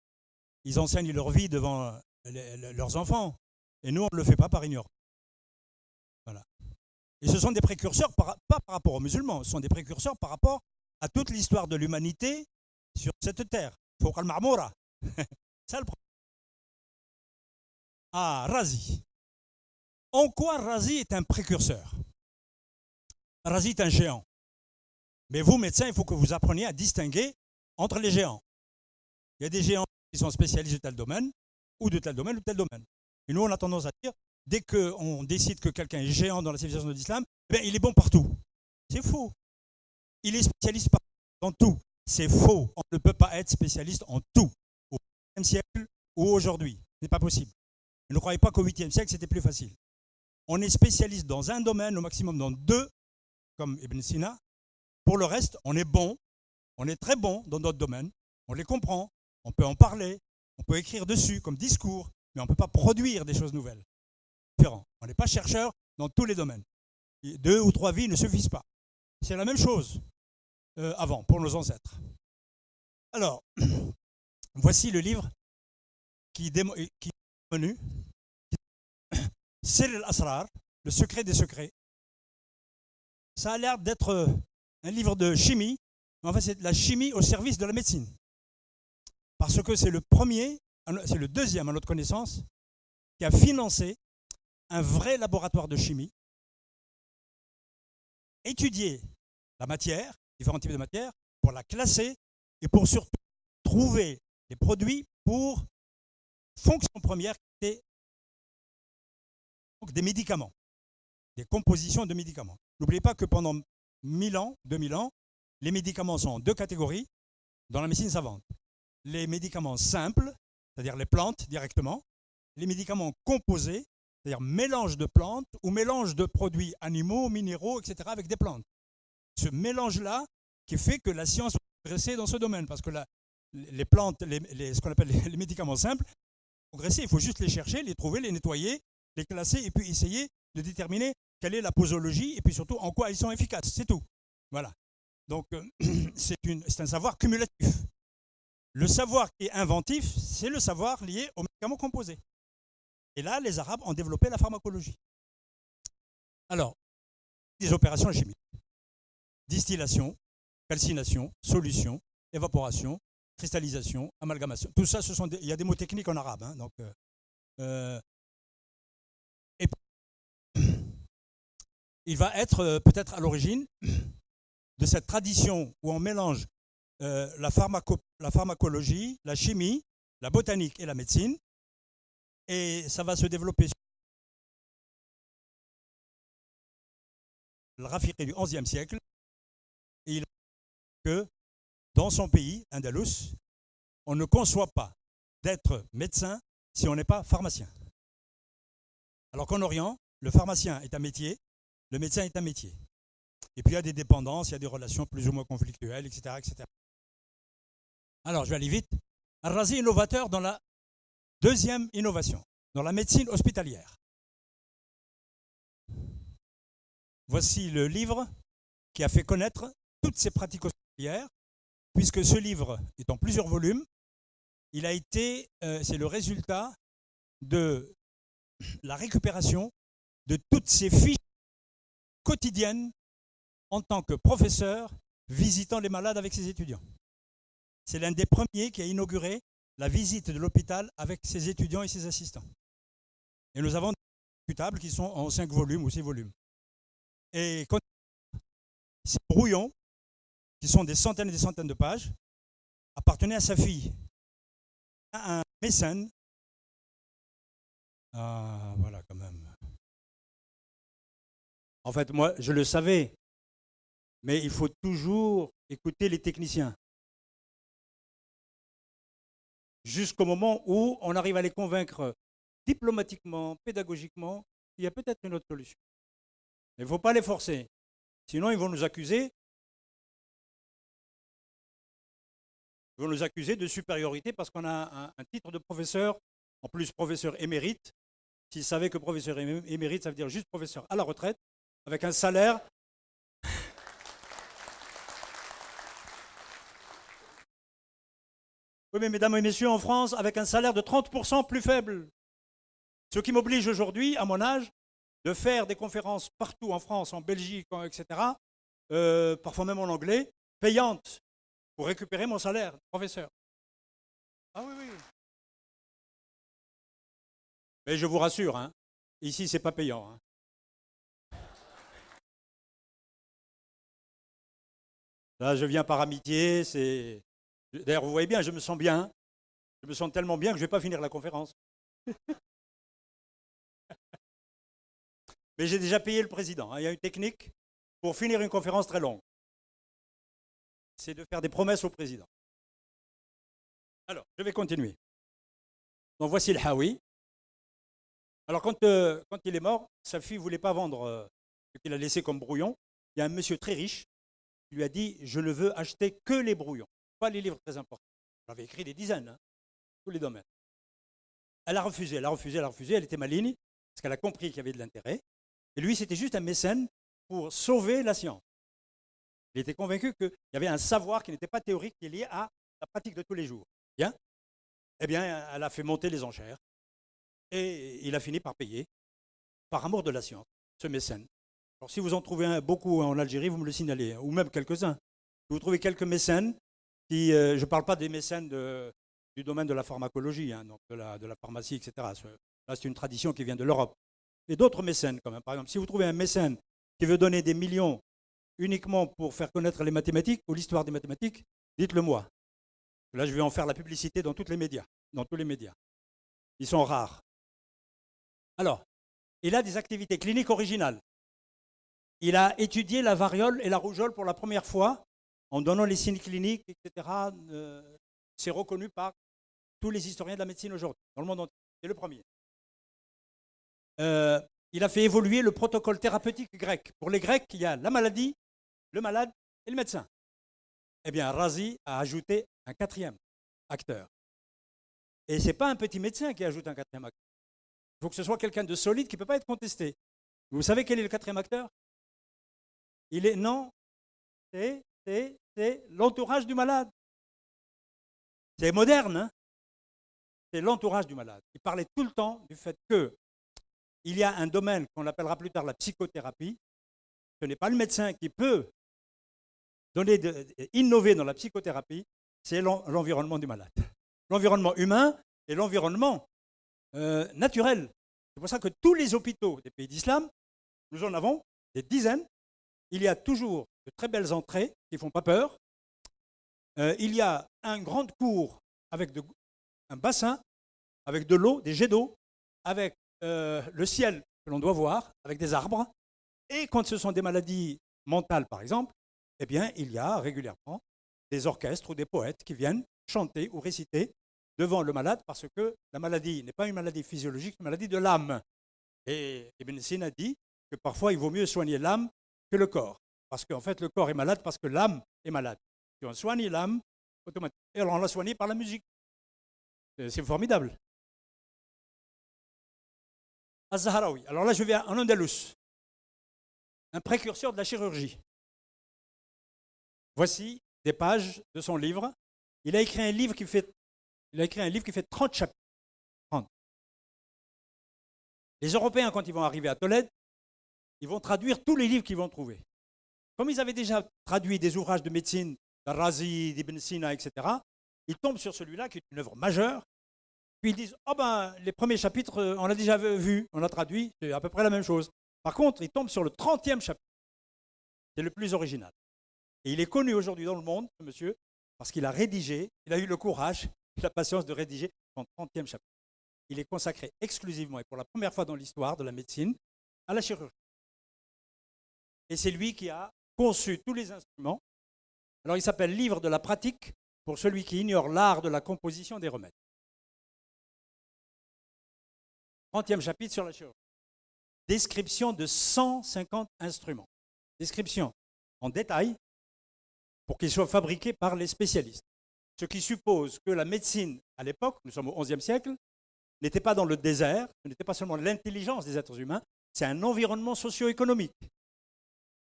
Ils enseignent leur vie devant leurs enfants. Et nous, on ne le fait pas par ignorance. Voilà. Et ce sont des précurseurs, pas par rapport aux musulmans, ce sont des précurseurs par rapport à toute l'histoire de l'humanité sur cette terre. Fawq al-Ma'moura. Ça le problème. Ah, Razi. En quoi Razi est un précurseur? Razi est un géant. Mais vous, médecins, il faut que vous appreniez à distinguer entre les géants. Il y a des géants qui sont spécialistes de tel domaine, ou de tel domaine, ou de tel domaine. Et nous, on a tendance à dire, dès qu'on décide que quelqu'un est géant dans la civilisation de l'islam, eh bien, il est bon partout. C'est faux. il est spécialiste dans tout. C'est faux. On ne peut pas être spécialiste en tout. Au 8e siècle ou aujourd'hui. Ce n'est pas possible. Ne croyez pas qu'au 8e siècle, c'était plus facile. On est spécialiste dans un domaine, au maximum dans 2, comme Ibn Sina. Pour le reste, on est bon. On est très bon dans d'autres domaines. On les comprend. On peut en parler. On peut écrire dessus comme discours. Mais on ne peut pas produire des choses nouvelles. Différent. On n'est pas chercheur dans tous les domaines. 2 ou 3 vies ne suffisent pas. C'est la même chose avant, pour nos ancêtres. Alors, voici le livre qui est venu. Sir al-Asrar, le secret des secrets. Ça a l'air d'être un livre de chimie, mais en fait c'est de la chimie au service de la médecine. Parce que c'est le deuxième à notre connaissance, qui a financé un vrai laboratoire de chimie, étudier la matière, différents types de matières, pour la classer et pour surtout trouver les produits pour fonction première qui étaient des médicaments, des compositions de médicaments. N'oubliez pas que pendant 1000 ans, 2000 ans, les médicaments sont en 2 catégories dans la médecine savante. Les médicaments simples, c'est-à-dire les plantes directement, les médicaments composés, c'est-à-dire mélange de plantes ou mélange de produits animaux, minéraux, etc. avec des plantes. Ce mélange-là qui fait que la science a progressé dans ce domaine, parce que les plantes, ce qu'on appelle les médicaments simples, progresser, il faut juste les chercher, les trouver, les nettoyer, les classer et puis essayer de déterminer quelle est la posologie et puis surtout en quoi ils sont efficaces. C'est tout. Voilà. Donc c'est un savoir cumulatif. Le savoir qui est inventif, c'est le savoir lié aux médicaments composés. Et là, les Arabes ont développé la pharmacologie. Alors, des opérations chimiques. Distillation, calcination, solution, évaporation, cristallisation, amalgamation. Tout ça, il y a des mots techniques en arabe. Hein, donc, et il va être peut-être à l'origine de cette tradition où on mélange la pharmacologie, la chimie, la botanique et la médecine. Et ça va se développer sur le Rafiqi du XIe siècle. Et il a que dans son pays, Andalous, on ne conçoit pas d'être médecin si on n'est pas pharmacien. Alors qu'en Orient, le pharmacien est un métier, le médecin est un métier. Et puis il y a des dépendances, il y a des relations plus ou moins conflictuelles, etc. etc. Alors je vais aller vite. Al-Razi innovateur dans la deuxième innovation, dans la médecine hospitalière. Voici le livre qui a fait connaître toutes ces pratiques hospitalières, puisque ce livre est en plusieurs volumes. Il a été, c'est le résultat de la récupération de toutes ces fiches quotidiennes en tant que professeur visitant les malades avec ses étudiants. C'est l'un des premiers qui a inauguré la visite de l'hôpital avec ses étudiants et ses assistants. Et nous avons des tables qui sont en 5 volumes ou 6 volumes. Et quand ces brouillons, qui sont des centaines et des centaines de pages, appartenaient à sa fille, à un mécène. Ah, voilà quand même. En fait, moi, je le savais, mais il faut toujours écouter les techniciens. Jusqu'au moment où on arrive à les convaincre diplomatiquement, pédagogiquement, il y a peut-être une autre solution. Mais il ne faut pas les forcer. Sinon, ils vont nous accuser. Ils vont nous accuser de supériorité parce qu'on a un titre de professeur, en plus professeur émérite. S'ils savaient que professeur émérite, ça veut dire juste professeur à la retraite, avec un salaire. Oui, mais mesdames et messieurs, en France, avec un salaire de 30% plus faible. Ce qui m'oblige aujourd'hui, à mon âge, de faire des conférences partout en France, en Belgique, etc., parfois même en anglais, payantes, pour récupérer mon salaire de professeur. Ah oui, oui. Mais je vous rassure, hein, ici, ce n'est pas payant. Hein. Là, je viens par amitié. D'ailleurs, vous voyez bien, je me sens bien. Je me sens tellement bien que je ne vais pas finir la conférence. Mais j'ai déjà payé le président. Hein. Il y a une technique pour finir une conférence très longue. c'est de faire des promesses au président. Alors, je vais continuer. Donc voici le Hawi. Alors quand il est mort, sa fille ne voulait pas vendre ce qu'il a laissé comme brouillon. Il y a un monsieur très riche qui lui a dit « Je ne veux acheter que les brouillons, pas les livres très importants. » Elle avait écrit des dizaines, hein, tous les domaines. Elle a refusé, elle était maligne, parce qu'elle a compris qu'il y avait de l'intérêt. Et lui, c'était juste un mécène pour sauver la science. Il était convaincu qu'il y avait un savoir qui n'était pas théorique, qui est lié à la pratique de tous les jours. Bien. Eh bien, elle a fait monter les enchères. Et il a fini par payer, par amour de la science, ce mécène. Alors, si vous en trouvez beaucoup en Algérie, vous me le signalez, hein, ou même quelques-uns. Si vous trouvez quelques mécènes, qui, je ne parle pas des mécènes du domaine de la pharmacologie, hein, donc de la pharmacie, etc. Là, c'est une tradition qui vient de l'Europe. Et d'autres mécènes, quand même. Par exemple, si vous trouvez un mécène qui veut donner des millions uniquement pour faire connaître les mathématiques ou l'histoire des mathématiques, dites-le moi. Là, je vais en faire la publicité dans tous les médias. Ils sont rares. Alors, il a des activités cliniques originales. Il a étudié la variole et la rougeole pour la première fois en donnant les signes cliniques, etc. C'est reconnu par tous les historiens de la médecine aujourd'hui, dans le monde entier. C'est le premier. Il a fait évoluer le protocole thérapeutique grec. Pour les Grecs, il y a la maladie, le malade et le médecin. Eh bien, Razi a ajouté un quatrième acteur. Et ce n'est pas un petit médecin qui ajoute un quatrième acteur. Il faut que ce soit quelqu'un de solide qui ne peut pas être contesté. Vous savez quel est le quatrième acteur? C'est l'entourage du malade. C'est moderne, hein? C'est l'entourage du malade. Il parlait tout le temps du fait qu'il y a un domaine qu'on appellera plus tard la psychothérapie. Ce n'est pas le médecin qui peut innover dans la psychothérapie, c'est l'environnement du malade. L'environnement humain et l'environnement naturel. C'est pour ça que tous les hôpitaux des pays d'islam, nous en avons des dizaines. Il y a toujours de très belles entrées qui ne font pas peur. Il y a une grande cour avec un bassin, avec de l'eau, des jets d'eau, avec le ciel que l'on doit voir, avec des arbres. Et quand ce sont des maladies mentales, par exemple, eh bien, il y a régulièrement des orchestres ou des poètes qui viennent chanter ou réciter devant le malade parce que la maladie n'est pas une maladie physiologique, c'est une maladie de l'âme. Et Ibn Sina dit que parfois il vaut mieux soigner l'âme que le corps. Parce qu'en fait, le corps est malade parce que l'âme est malade. Si on soigne l'âme, automatiquement, et alors on l'a soigné par la musique. C'est formidable. Az-Zahraoui. Alors là, je vais en Andalous, un précurseur de la chirurgie. Voici des pages de son livre. Il a écrit un livre qui fait 30 chapitres. 30. Les Européens, quand ils vont arriver à Tolède, ils vont traduire tous les livres qu'ils vont trouver. Comme ils avaient déjà traduit des ouvrages de médecine, d'Al-Razi, d'Ibn Sina, etc., ils tombent sur celui-là qui est une œuvre majeure. Puis ils disent, oh ben, les premiers chapitres, on l'a déjà vu, on l'a traduit, c'est à peu près la même chose. Par contre, ils tombent sur le 30e chapitre. C'est le plus original. Et il est connu aujourd'hui dans le monde, ce monsieur, parce qu'il a rédigé, il a eu le courage, la patience de rédiger son 30e chapitre. Il est consacré exclusivement et pour la première fois dans l'histoire de la médecine à la chirurgie. Et c'est lui qui a conçu tous les instruments. Alors il s'appelle Livre de la pratique pour celui qui ignore l'art de la composition des remèdes. 30e chapitre sur la chirurgie. Description de 150 instruments. Description en détail pour qu'ils soient fabriqués par les spécialistes. Ce qui suppose que la médecine, à l'époque, nous sommes au XIe siècle, n'était pas dans le désert, ce n'était pas seulement l'intelligence des êtres humains, c'est un environnement socio-économique,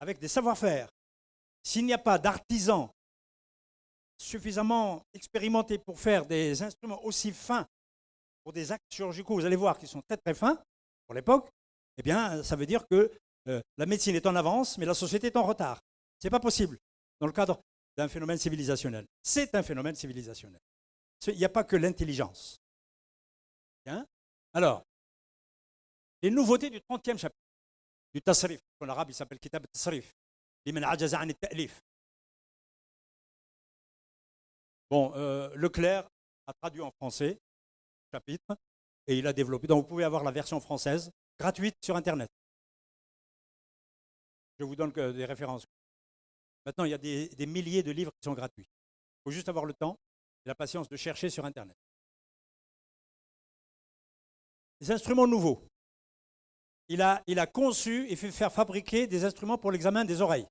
avec des savoir-faire. S'il n'y a pas d'artisans suffisamment expérimentés pour faire des instruments aussi fins, pour des actes chirurgicaux, vous allez voir qu'ils sont très très fins, pour l'époque, eh bien, ça veut dire que la médecine est en avance, mais la société est en retard. Ce n'est pas possible dans le cadre d'un phénomène civilisationnel. C'est un phénomène civilisationnel. Il n'y a pas que l'intelligence. Hein? Alors, les nouveautés du 30e chapitre, du Tasrif, en arabe il s'appelle Kitab al-Tasrif, liman ajaza an at-ta'lif. Bon, Leclerc a traduit en français le chapitre et il a développé. Donc vous pouvez avoir la version française gratuite sur Internet. Je vous donne des références. Maintenant, il y a des milliers de livres qui sont gratuits. Il faut juste avoir le temps et la patience de chercher sur Internet. Les instruments nouveaux. Il a conçu et fait faire fabriquer des instruments pour l'examen des oreilles.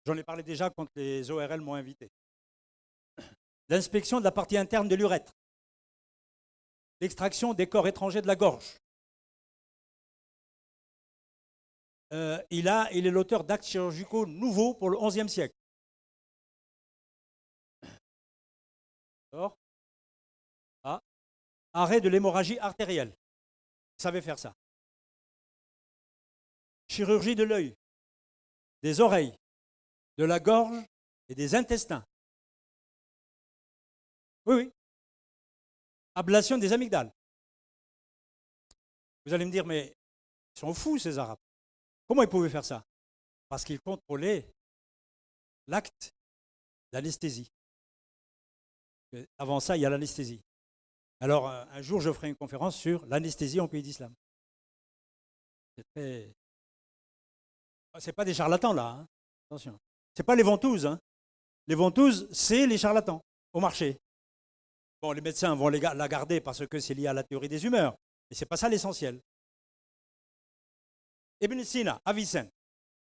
J'en ai parlé déjà quand les ORL m'ont invité. L'inspection de la partie interne de l'urètre. L'extraction des corps étrangers de la gorge. Il est l'auteur d'actes chirurgicaux nouveaux pour le XIe siècle. Arrêt de l'hémorragie artérielle. Il savait faire ça. Chirurgie de l'œil, des oreilles, de la gorge et des intestins. Oui, oui. Ablation des amygdales. Vous allez me dire, mais ils sont fous ces Arabes. Comment ils pouvaient faire ça? Parce qu'ils contrôlaient l'acte d'anesthésie. Avant ça, il y a l'anesthésie. Alors, un jour, je ferai une conférence sur l'anesthésie en pays d'islam. C'est pas des charlatans, là. Hein. Attention. C'est pas les ventouses. Hein. Les ventouses, c'est les charlatans au marché. Bon, les médecins vont la garder parce que c'est lié à la théorie des humeurs. Mais ce n'est pas ça l'essentiel. Ibn Sina, Avicenne.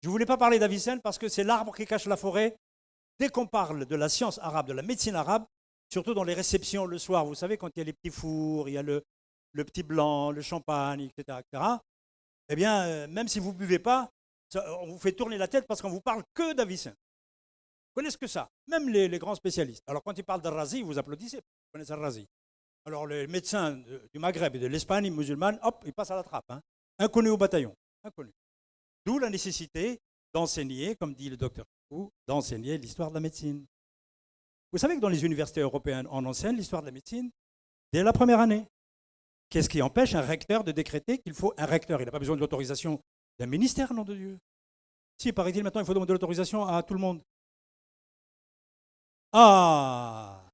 Je ne voulais pas parler d'Avicenne parce que c'est l'arbre qui cache la forêt. Dès qu'on parle de la science arabe, de la médecine arabe, surtout dans les réceptions le soir, vous savez, quand il y a les petits fours, il y a le petit blanc, le champagne, etc., eh bien, même si vous ne buvez pas, on vous fait tourner la tête parce qu'on ne vous parle que d'Avicenne. Vous connaissez que ça, même les grands spécialistes. Alors, quand ils parlent d'Al-Razi, vous applaudissez, vous connaissez Al-Razi. Alors, les médecins du Maghreb et de l'Espagne musulmane, hop, ils passent à la trappe. Hein. Inconnus au bataillon. Inconnus. D'où la nécessité d'enseigner, comme dit le docteur Kou, d'enseigner l'histoire de la médecine. Vous savez que dans les universités européennes, on enseigne l'histoire de la médecine dès la première année. Qu'est-ce qui empêche un recteur de décréter qu'il faut un recteur? Il n'a pas besoin de l'autorisation d'un ministère, nom de Dieu. Si, paraît-il, maintenant, il faut demander l'autorisation à tout le monde. Ah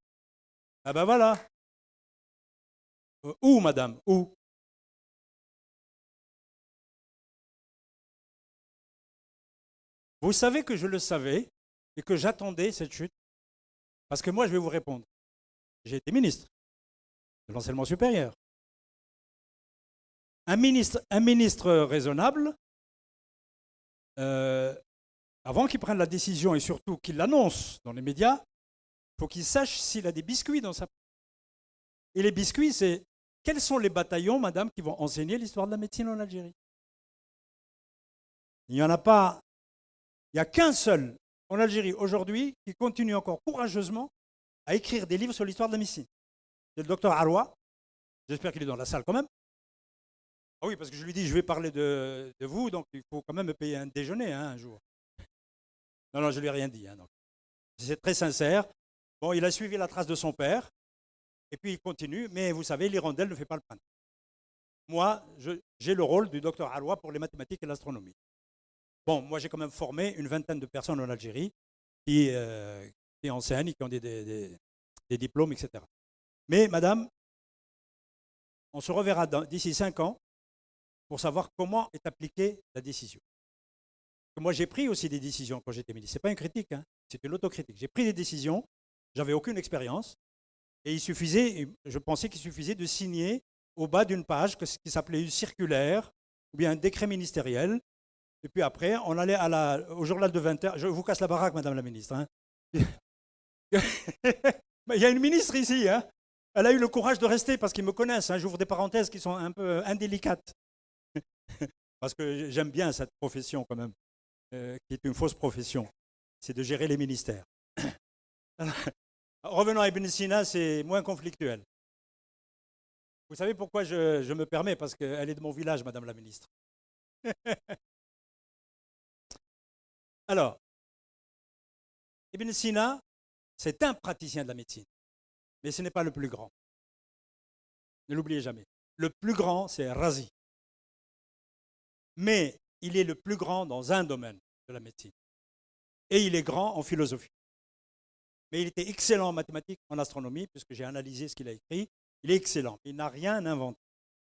ben voilà. Où, madame? Où? Vous savez que je le savais et que j'attendais cette chute. Parce que moi, je vais vous répondre. J'ai été ministre de l'enseignement supérieur. Un ministre raisonnable, avant qu'il prenne la décision et surtout qu'il l'annonce dans les médias, il faut qu'il sache s'il a des biscuits dans sa... Et les biscuits, c'est quels sont les bataillons, madame, qui vont enseigner l'histoire de la médecine en Algérie? Il n'y en a pas. Il n'y a qu'un seul en Algérie aujourd'hui qui continue encore courageusement à écrire des livres sur l'histoire de la médecine. C'est le docteur Arwa. J'espère qu'il est dans la salle quand même. Ah oui, parce que je lui dis, je vais parler de vous, donc il faut quand même me payer un déjeuner hein, un jour. Non, je ne lui ai rien dit. Hein, c'est très sincère. Bon, il a suivi la trace de son père, et puis il continue, mais vous savez, l'hirondelle ne fait pas le printemps. Moi, j'ai le rôle du docteur Arwa pour les mathématiques et l'astronomie. Bon, moi j'ai quand même formé une vingtaine de personnes en Algérie qui enseignent, qui ont des diplômes, etc. Mais madame, on se reverra d'ici 5 ans pour savoir comment est appliquée la décision. Moi j'ai pris aussi des décisions quand j'étais ministre. Ce n'est pas une critique, hein, c'est une autocritique. J'ai pris des décisions, j'avais aucune expérience, et je pensais qu'il suffisait de signer au bas d'une page qui s'appelait une circulaire ou bien un décret ministériel. Et puis après, on allait au journal de 20h. Je vous casse la baraque, madame la ministre. Hein. Il y a une ministre ici. Hein. Elle a eu le courage de rester parce qu'ils me connaissent. Hein. J'ouvre des parenthèses qui sont un peu indélicates. Parce que j'aime bien cette profession quand même, qui est une fausse profession. C'est de gérer les ministères. Revenons à Ibn Sina, c'est moins conflictuel. Vous savez pourquoi je me permets? Parce qu'elle est de mon village, madame la ministre. Alors, Ibn Sina, c'est un praticien de la médecine, mais ce n'est pas le plus grand. Ne l'oubliez jamais. Le plus grand, c'est Razi. Mais il est le plus grand dans un domaine de la médecine. Et il est grand en philosophie. Mais il était excellent en mathématiques, en astronomie, puisque j'ai analysé ce qu'il a écrit. Il est excellent. Il n'a rien inventé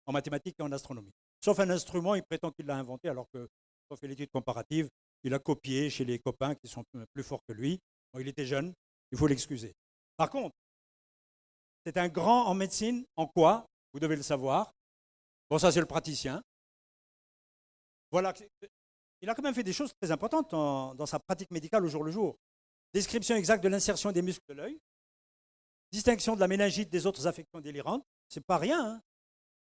en mathématiques et en astronomie. Sauf un instrument, il prétend qu'il l'a inventé, alors que, sauf l'étude comparative, Il a copié chez les copains qui sont plus forts que lui. Bon, il était jeune, il faut l'excuser. Par contre, c'est un grand en médecine. En quoi? Vous devez le savoir. Bon, ça, c'est le praticien. Voilà. Il a quand même fait des choses très importantes dans sa pratique médicale au jour le jour. Description exacte de l'insertion des muscles de l'œil. Distinction de la méningite des autres affections délirantes. C'est pas rien. Hein.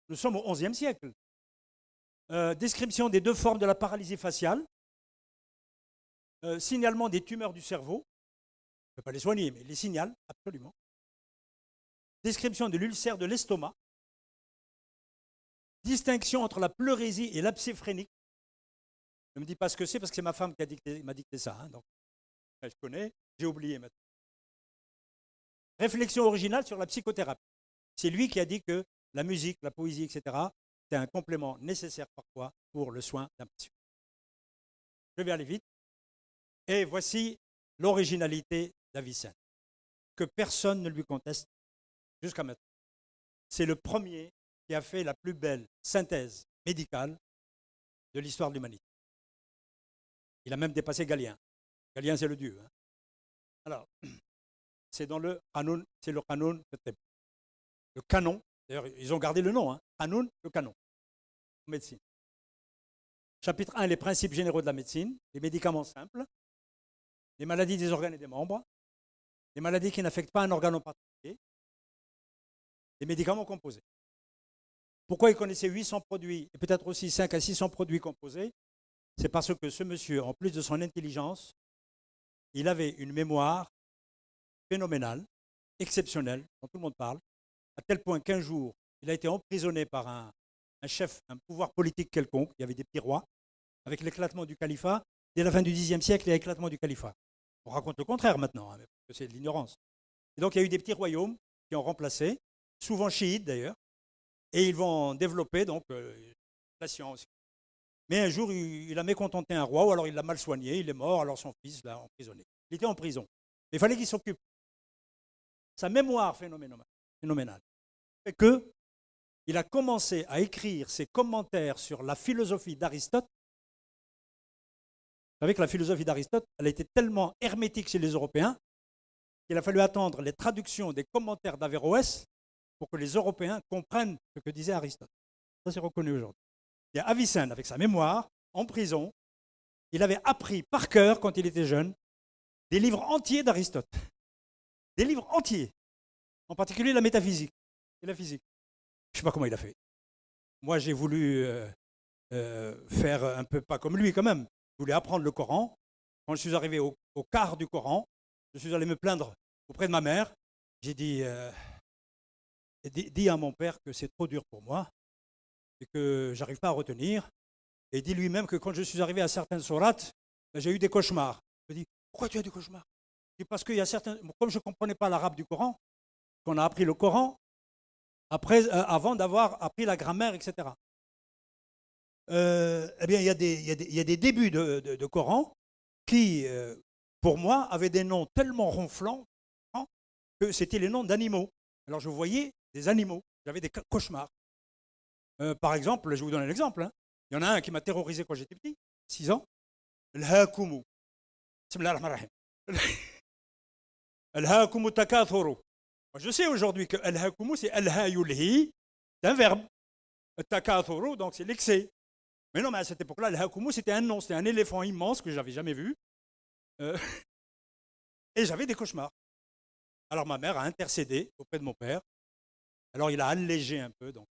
Nous sommes au XIe siècle. Description des 2 formes de la paralysie faciale. Signalement des tumeurs du cerveau. On ne peut pas les soigner, mais les signale, absolument. Description de l'ulcère de l'estomac. Distinction entre la pleurésie et l'abcès phrénique. Ne me dis pas ce que c'est parce que c'est ma femme qui m'a dicté ça. Hein, donc, je connais, j'ai oublié maintenant. Réflexion originale sur la psychothérapie. C'est lui qui a dit que la musique, la poésie, etc., c'est un complément nécessaire parfois pour le soin d'un patient. Je vais aller vite. Et voici l'originalité d'Avicenne, que personne ne lui conteste jusqu'à maintenant. C'est le premier qui a fait la plus belle synthèse médicale de l'histoire de l'humanité. Il a même dépassé Galien. Galien, c'est le dieu. Hein. Alors, c'est dans le Qanoun, c'est le Qanoun, le canon. D'ailleurs, ils ont gardé le nom, hein. Qanoun, le canon, en médecine. Chapitre 1, les principes généraux de la médecine, les médicaments simples, les maladies des organes et des membres, les maladies qui n'affectent pas un organe en particulier, les médicaments composés. Pourquoi il connaissait 800 produits et peut-être aussi 5 à 600 produits composés? C'est parce que ce monsieur, en plus de son intelligence, il avait une mémoire phénoménale, exceptionnelle, dont tout le monde parle, à tel point qu'un jour, il a été emprisonné par un chef, un pouvoir politique quelconque. Il y avait des petits rois, avec l'éclatement du califat. Dès la fin du Xe siècle, il y a l'éclatement du califat. On raconte le contraire maintenant, hein, parce que c'est de l'ignorance. Et donc, il y a eu des petits royaumes qui ont remplacé, souvent chiites d'ailleurs, et ils vont développer donc la science. Mais un jour, il a mécontenté un roi, ou alors il l'a mal soigné, il est mort, alors son fils l'a emprisonné. Il était en prison. Mais il fallait qu'il s'occupe. Sa mémoire phénoménale fait qu'il a commencé à écrire ses commentaires sur la philosophie d'Aristote. Vous savez que la philosophie d'Aristote, elle a été tellement hermétique chez les Européens qu'il a fallu attendre les traductions des commentaires d'Averroès pour que les Européens comprennent ce que disait Aristote. Ça, c'est reconnu aujourd'hui. Et Avicenne, avec sa mémoire, en prison, il avait appris par cœur, quand il était jeune, des livres entiers d'Aristote. Des livres entiers. En particulier la métaphysique et la physique. Je ne sais pas comment il a fait. Moi, j'ai voulu faire un peu pas comme lui quand même. Je voulais apprendre le Coran. Quand je suis arrivé au quart du Coran, je suis allé me plaindre auprès de ma mère. J'ai dit, dis à mon père que c'est trop dur pour moi et que je n'arrive pas à retenir. Et dis lui-même que quand je suis arrivé à certaines sourates, j'ai eu des cauchemars. Je me dis, pourquoi tu as des cauchemars? Je dis, parce qu'il y a certains, comme je ne comprenais pas l'arabe du Coran, qu'on a appris le Coran avant d'avoir appris la grammaire, etc. Eh bien, il y a des débuts de Coran qui, pour moi, avaient des noms tellement ronflants que c'était les noms d'animaux. Alors, je voyais des animaux. J'avais des cauchemars. Par exemple, je vais vous donner l'exemple. Hein. Il y en a un qui m'a terrorisé quand j'étais petit, 6 ans. Al-Hakumu. Bismillah ar-Rahman ar-Rahim. Al-Hakumu takathuru. Je sais aujourd'hui que Al-Hakumu, c'est Al-Hayulhi, c'est un verbe. Takathuru, donc c'est l'excès. Mais non, mais à cette époque-là, Al-Hakumu, c'était un nom, c'était un éléphant immense que je n'avais jamais vu. Et j'avais des cauchemars. Alors ma mère a intercédé auprès de mon père. Alors il a allégé un peu. Donc.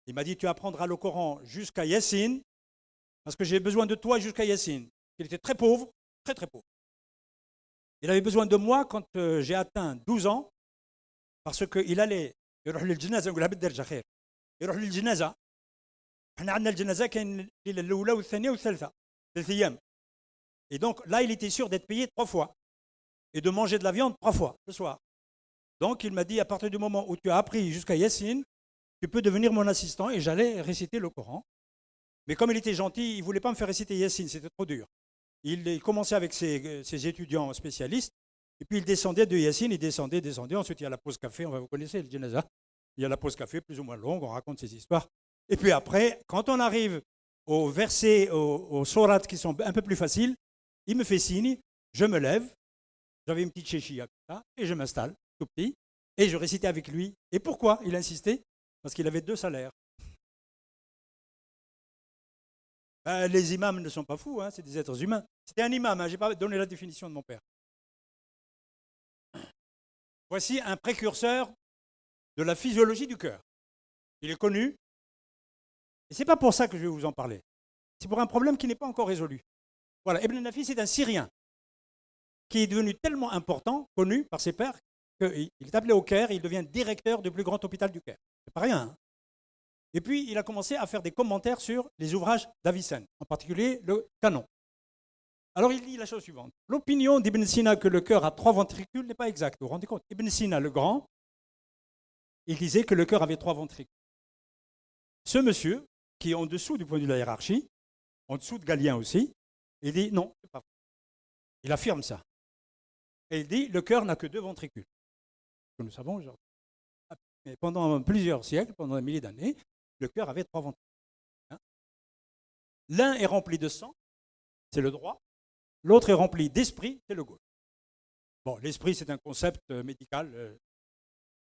Il m'a dit, tu apprendras le Coran jusqu'à Yassine, parce que j'ai besoin de toi jusqu'à Yassine. Il était très pauvre, très très pauvre. Il avait besoin de moi quand j'ai atteint 12 ans, parce qu'il allait, il allait et donc là, il était sûr d'être payé 3 fois et de manger de la viande 3 fois le soir. Donc il m'a dit, à partir du moment où tu as appris jusqu'à Yassine, tu peux devenir mon assistant, et j'allais réciter le Coran. Mais comme il était gentil, il ne voulait pas me faire réciter Yassine, c'était trop dur. Il commençait avec ses étudiants spécialistes, et puis il descendait de Yassine, il descendait. Ensuite, il y a la pause café, vous connaissez le Janaza. Il y a la pause café, plus ou moins longue, on raconte ses histoires. Et puis après, quand on arrive aux versets, aux sourates qui sont un peu plus faciles, il me fait signe, je me lève, j'avais une petite chéchia comme ça, et je m'installe, tout petit, et je récitais avec lui. Et pourquoi il insistait? Parce qu'il avait 2 salaires. Les imams ne sont pas fous, hein, c'est des êtres humains. C'était un imam, hein, je n'ai pas donné la définition de mon père. Voici un précurseur de la physiologie du cœur. Il est connu, et ce n'est pas pour ça que je vais vous en parler. C'est pour un problème qui n'est pas encore résolu. Voilà, Ibn Nafis est un Syrien qui est devenu tellement important, connu par ses pairs, qu'il est appelé au Caire et il devient directeur du plus grand hôpital du Caire. C'est pas rien. Hein. Et puis, il a commencé à faire des commentaires sur les ouvrages d'Avicenne, en particulier le Canon. Alors, il dit la chose suivante. L'opinion d'Ibn Sina que le cœur a 3 ventricules n'est pas exacte. Vous vous rendez compte? Ibn Sina, le grand, il disait que le cœur avait 3 ventricules. Ce monsieur, qui est en dessous du point de vue de la hiérarchie, en dessous de Galien aussi, il dit non, c'est pas vrai. Il affirme ça. Et il dit le cœur n'a que 2 ventricules. Que nous savons aujourd'hui. Mais pendant plusieurs siècles, pendant des milliers d'années, le cœur avait 3 ventricules. Hein? L'un est rempli de sang, c'est le droit. L'autre est rempli d'esprit, c'est le gauche. Bon, l'esprit, c'est un concept médical.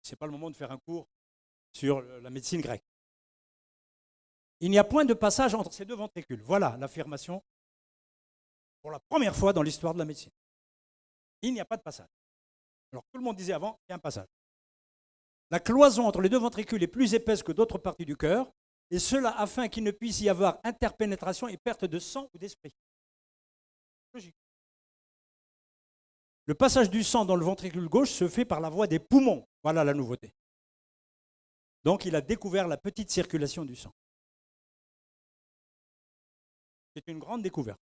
Ce n'est pas le moment de faire un cours sur la médecine grecque. Il n'y a point de passage entre ces 2 ventricules. Voilà l'affirmation pour la première fois dans l'histoire de la médecine. Il n'y a pas de passage. Alors, tout le monde disait avant, il y a un passage. La cloison entre les 2 ventricules est plus épaisse que d'autres parties du cœur, et cela afin qu'il ne puisse y avoir interpénétration et perte de sang ou d'esprit. Logique. Le passage du sang dans le ventricule gauche se fait par la voie des poumons. Voilà la nouveauté. Donc, il a découvert la petite circulation du sang. C'est une grande découverte.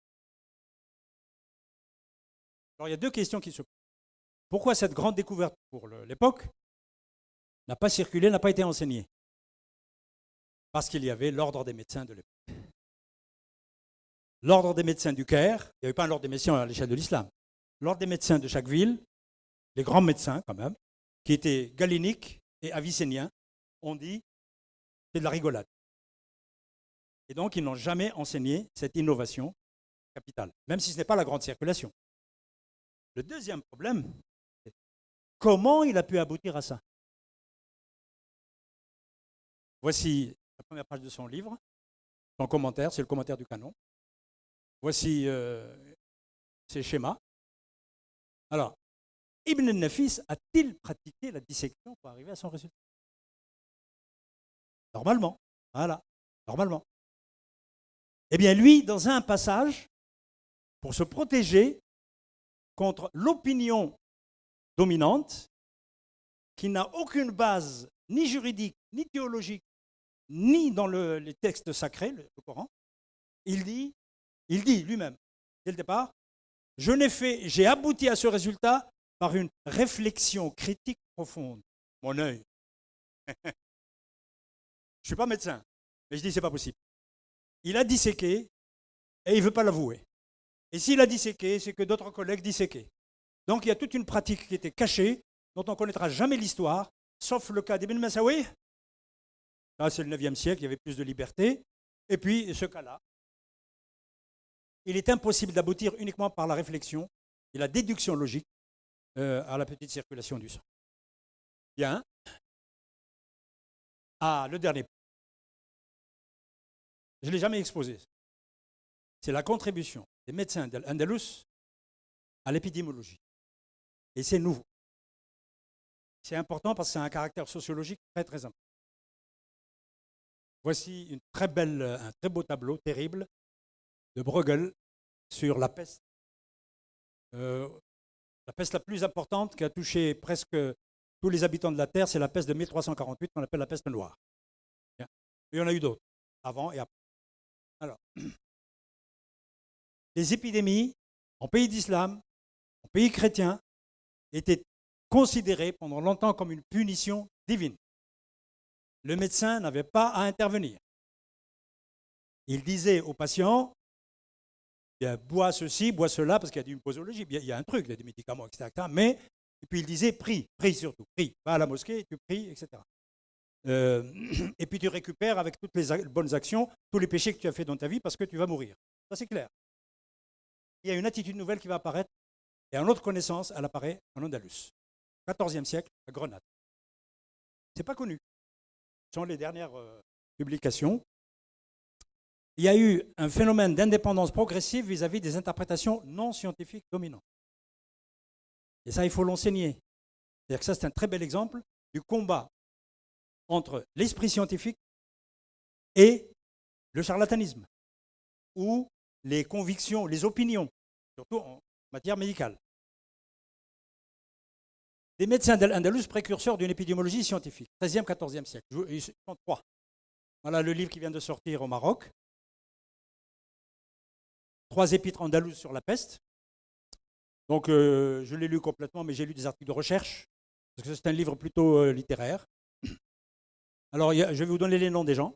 Alors, il y a 2 questions qui se posent. Pourquoi cette grande découverte pour l'époque n'a pas circulé, n'a pas été enseignée? Parce qu'il y avait l'ordre des médecins de l'époque. L'ordre des médecins du Caire, il n'y avait pas un ordre des médecins à l'échelle de l'islam. L'ordre des médecins de chaque ville, les grands médecins quand même, qui étaient galéniques et avicéniens, ont dit c'est de la rigolade. Et donc, ils n'ont jamais enseigné cette innovation capitale, même si ce n'est pas la grande circulation. Le deuxième problème, c'est comment il a pu aboutir à ça? Voici la première page de son livre, son commentaire, c'est le commentaire du Canon. Voici ses schémas. Alors, Ibn Nafis a-t-il pratiqué la dissection pour arriver à son résultat? Normalement, voilà, normalement. Eh bien, lui, dans un passage, pour se protéger contre l'opinion dominante, qui n'a aucune base ni juridique, ni théologique, ni dans les textes sacrés, le Coran, il dit lui-même, dès le départ, j'ai abouti à ce résultat par une réflexion critique profonde. Mon œil. Je ne suis pas médecin, mais je dis c'est pas possible. Il a disséqué et il ne veut pas l'avouer. Et s'il a disséqué, c'est que d'autres collègues disséquaient. Donc il y a toute une pratique qui était cachée, dont on ne connaîtra jamais l'histoire, sauf le cas d'Ibn Massawi. Là, c'est le 9e siècle, il y avait plus de liberté. Et puis, ce cas-là, il est impossible d'aboutir uniquement par la réflexion et la déduction logique à la petite circulation du sang. Bien. Ah, le dernier point. Je ne l'ai jamais exposé. C'est la contribution des médecins d'Al-Andalus à l'épidémiologie. Et c'est nouveau. C'est important parce que c'est un caractère sociologique très, très important. Voici un très beau tableau, terrible, de Bruegel sur la peste. La peste la plus importante qui a touché presque tous les habitants de la Terre, c'est la peste de 1348 qu'on appelle la peste noire. Bien. Il y en a eu d'autres, avant et après. Alors, les épidémies en pays d'islam, en pays chrétien, étaient considérées pendant longtemps comme une punition divine. Le médecin n'avait pas à intervenir. Il disait aux patients, bois ceci, bois cela, parce qu'il y a une posologie, il y a un truc, il y a des médicaments, etc. Mais, et puis il disait, prie surtout, prie. Va à la mosquée, tu pries, etc. et puis tu récupères avec toutes les bonnes actions, tous les péchés que tu as fait dans ta vie parce que tu vas mourir. Ça, c'est clair. Il y a une attitude nouvelle qui va apparaître, et en autre connaissance, elle apparaît en Andalus. 14e siècle, à Grenade. Ce n'est pas connu. Ce sont les dernières publications. Il y a eu un phénomène d'indépendance progressive vis-à-vis des interprétations non scientifiques dominantes. Et ça, il faut l'enseigner. C'est-à-dire que ça, c'est un très bel exemple du combat entre l'esprit scientifique et le charlatanisme, ou les convictions, les opinions, surtout en matière médicale. Des médecins d'Al-Andalus précurseurs d'une épidémiologie scientifique, 13e, 14e siècle. Ils sont 3. Voilà le livre qui vient de sortir au Maroc. 3 épîtres andalous sur la peste. Donc, je l'ai lu complètement, mais j'ai lu des articles de recherche, parce que c'est un livre plutôt littéraire. Alors, je vais vous donner les noms des gens.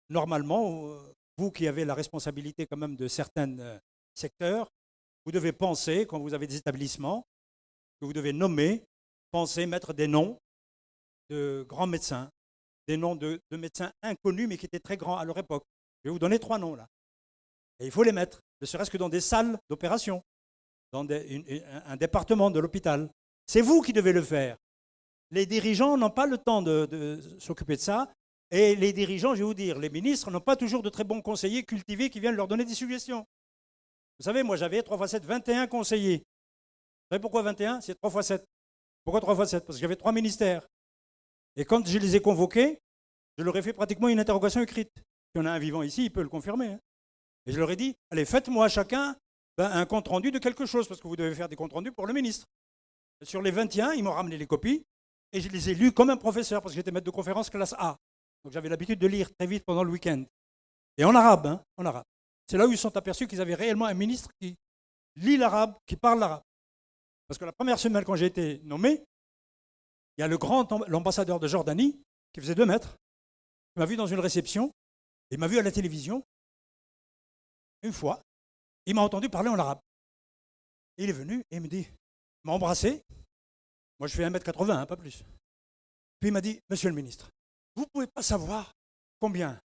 Normalement, vous qui avez la responsabilité quand même de certains secteurs, vous devez penser, quand vous avez des établissements, que vous devez nommer, penser, mettre des noms de grands médecins, des noms de médecins inconnus, mais qui étaient très grands à leur époque. Je vais vous donner 3 noms là. Et il faut les mettre, ne serait-ce que dans des salles d'opération, dans un département de l'hôpital. C'est vous qui devez le faire. Les dirigeants n'ont pas le temps de s'occuper de ça. Et les dirigeants, je vais vous dire, les ministres n'ont pas toujours de très bons conseillers cultivés qui viennent leur donner des suggestions. Vous savez, moi j'avais 3 x 7, 21 conseillers. Vous savez pourquoi 21? C'est 3 x 7. Pourquoi 3 x 7? Parce que j'avais 3 ministères. Et quand je les ai convoqués, je leur ai fait pratiquement une interrogation écrite. Il y en a un vivant ici, il peut le confirmer. Et je leur ai dit, allez, faites-moi chacun un compte-rendu de quelque chose, parce que vous devez faire des comptes-rendus pour le ministre. Sur les 21, ils m'ont ramené les copies, et je les ai lus comme un professeur, parce que j'étais maître de conférence classe A. Donc j'avais l'habitude de lire très vite pendant le week-end. Et en arabe, en arabe. C'est là où ils se sont aperçus qu'ils avaient réellement un ministre qui lit l'arabe, qui parle l'arabe. Parce que la première semaine, quand j'ai été nommé, il y a l'ambassadeur de Jordanie, qui faisait 2 mètres, il m'a vu dans une réception, il m'a vu à la télévision, une fois, il m'a entendu parler en arabe. Et il est venu et il me dit, il m'a embrassé, moi je fais 1m80, pas plus. Puis il m'a dit, monsieur le ministre, vous ne pouvez pas savoir combien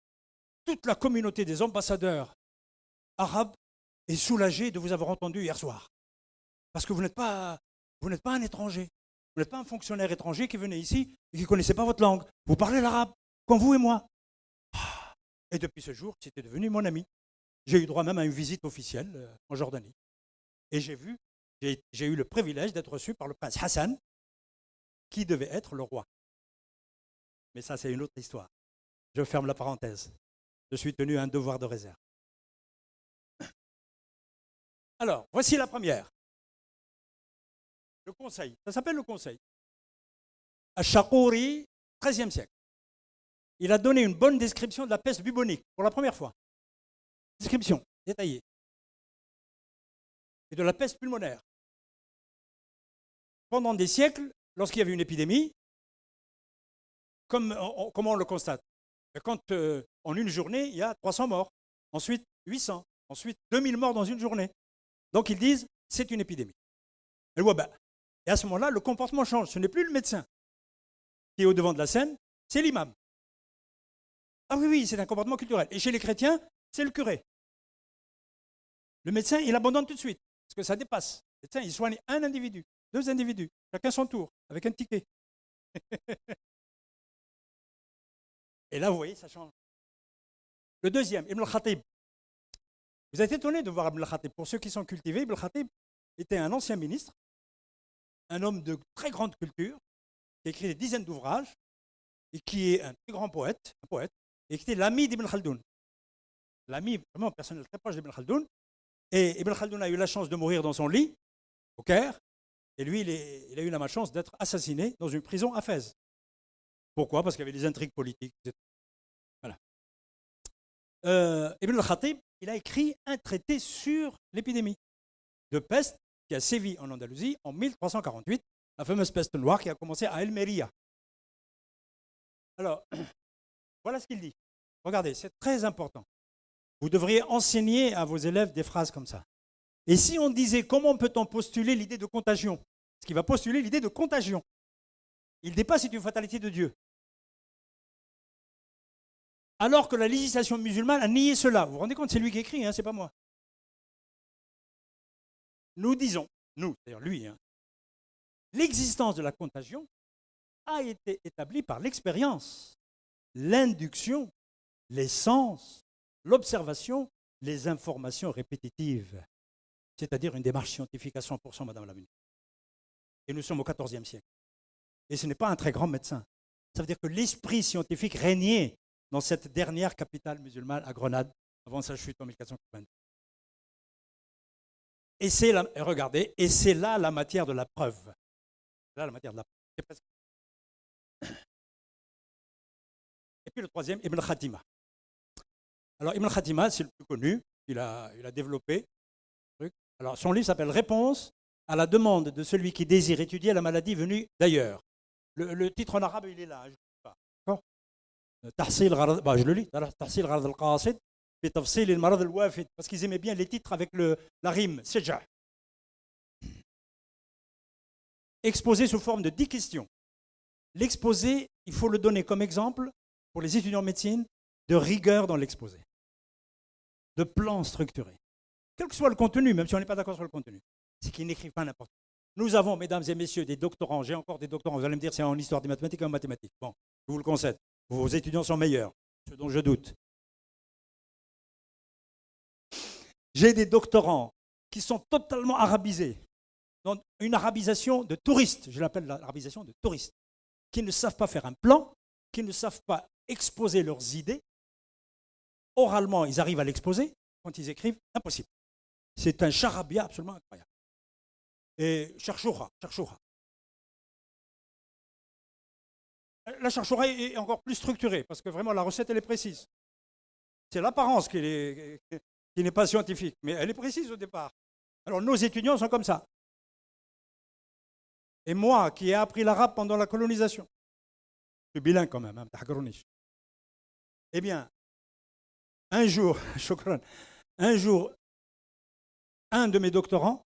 toute la communauté des ambassadeurs arabes est soulagée de vous avoir entendu hier soir. Parce que vous n'êtes pas un étranger. Vous n'êtes pas un fonctionnaire étranger qui venait ici et qui ne connaissait pas votre langue. Vous parlez l'arabe, comme vous et moi. Et depuis ce jour, c'était devenu mon ami. J'ai eu droit même à une visite officielle en Jordanie. Et j'ai eu le privilège d'être reçu par le prince Hassan, qui devait être le roi. Mais ça, c'est une autre histoire. Je ferme la parenthèse. Je suis tenu à un devoir de réserve. Alors, voici la première. Le conseil. Ça s'appelle le conseil. Ash-Shakouri, 13e siècle. Il a donné une bonne description de la peste bubonique pour la première fois. Description détaillée. Et de la peste pulmonaire. Pendant des siècles, lorsqu'il y avait une épidémie, comment on le constate? Quand en une journée, il y a 300 morts, ensuite 800, ensuite 2000 morts dans une journée. Donc ils disent, c'est une épidémie. Et à ce moment-là, le comportement change. Ce n'est plus le médecin qui est au devant de la scène, c'est l'imam. Ah oui, c'est un comportement culturel. Et chez les chrétiens, c'est le curé. Le médecin, il abandonne tout de suite, parce que ça dépasse. Le médecin, il soigne un individu, 2 individus, chacun son tour, avec un ticket. Et là, vous voyez, ça change. Le deuxième, Ibn al-Khatib. Vous êtes étonné de voir Ibn al-Khatib. Pour ceux qui sont cultivés, Ibn al-Khatib était un ancien ministre, un homme de très grande culture, qui a écrit des dizaines d'ouvrages, et qui est un très grand poète, et qui était l'ami d'Ibn Khaldoun. L'ami vraiment personnel très proche d'Ibn Khaldoun. Et Ibn Khaldoun a eu la chance de mourir dans son lit, au Caire, et lui, il a eu la malchance d'être assassiné dans une prison à Fès. Pourquoi? Parce qu'il y avait des intrigues politiques. Voilà. Ibn al-Khatib, il a écrit un traité sur l'épidémie de peste qui a sévi en Andalousie en 1348, la fameuse peste noire qui a commencé à Almeria. Alors, voilà ce qu'il dit. Regardez, c'est très important. Vous devriez enseigner à vos élèves des phrases comme ça. Et si on disait comment peut-on postuler l'idée de contagion? Ce qui va postuler l'idée de contagion. Il dépasse, c'est une fatalité de Dieu. Alors que la législation musulmane a nié cela. Vous vous rendez compte, c'est lui qui écrit, hein, c'est pas moi. Nous disons, nous, d'ailleurs lui, hein, l'existence de la contagion a été établie par l'expérience, l'induction, les sens, l'observation, les informations répétitives, c'est-à-dire une démarche scientifique à 100%, Madame la ministre. Et nous sommes au XIVe siècle. Et ce n'est pas un très grand médecin. Ça veut dire que l'esprit scientifique régnait dans cette dernière capitale musulmane à Grenade, avant sa chute en 1492. Et c'est là, regardez, et c'est là la matière de la preuve. C'est là la matière de la preuve. Et puis le troisième, Ibn Khatima. Alors Ibn Khatima, c'est le plus connu, il a développé. Alors son livre s'appelle Réponse à la demande de celui qui désire étudier la maladie venue d'ailleurs. Le titre en arabe, il est là, je ne sais pas. D'accord. Je le lis. Tahsil Gharad al-Qasid, bi tafsil al-marad al-wafid. Parce qu'ils aimaient bien les titres avec la rime, Seja. Exposé sous forme de 10 questions. L'exposé, il faut le donner comme exemple, pour les étudiants en médecine, de rigueur dans l'exposé, de plan structuré. Quel que soit le contenu, même si on n'est pas d'accord sur le contenu, c'est qu'ils n'écrivent pas n'importe quoi. Nous avons, mesdames et messieurs, des doctorants, j'ai encore des doctorants, vous allez me dire c'est en histoire des mathématiques et en mathématiques. Bon, je vous le concède, vos étudiants sont meilleurs, ce dont je doute. J'ai des doctorants qui sont totalement arabisés, dans une arabisation de touristes, je l'appelle l'arabisation de touristes, qui ne savent pas faire un plan, qui ne savent pas exposer leurs idées. Oralement, ils arrivent à l'exposer, quand ils écrivent, impossible. C'est un charabia absolument incroyable. Et Cherchoura. La Cherchoura est encore plus structurée, parce que vraiment la recette, elle est précise. C'est l'apparence qui n'est pas scientifique, mais elle est précise au départ. Alors nos étudiants sont comme ça. Et moi, qui ai appris l'arabe pendant la colonisation, je suis bilingue quand même, hein, eh bien, un jour, un de mes doctorants,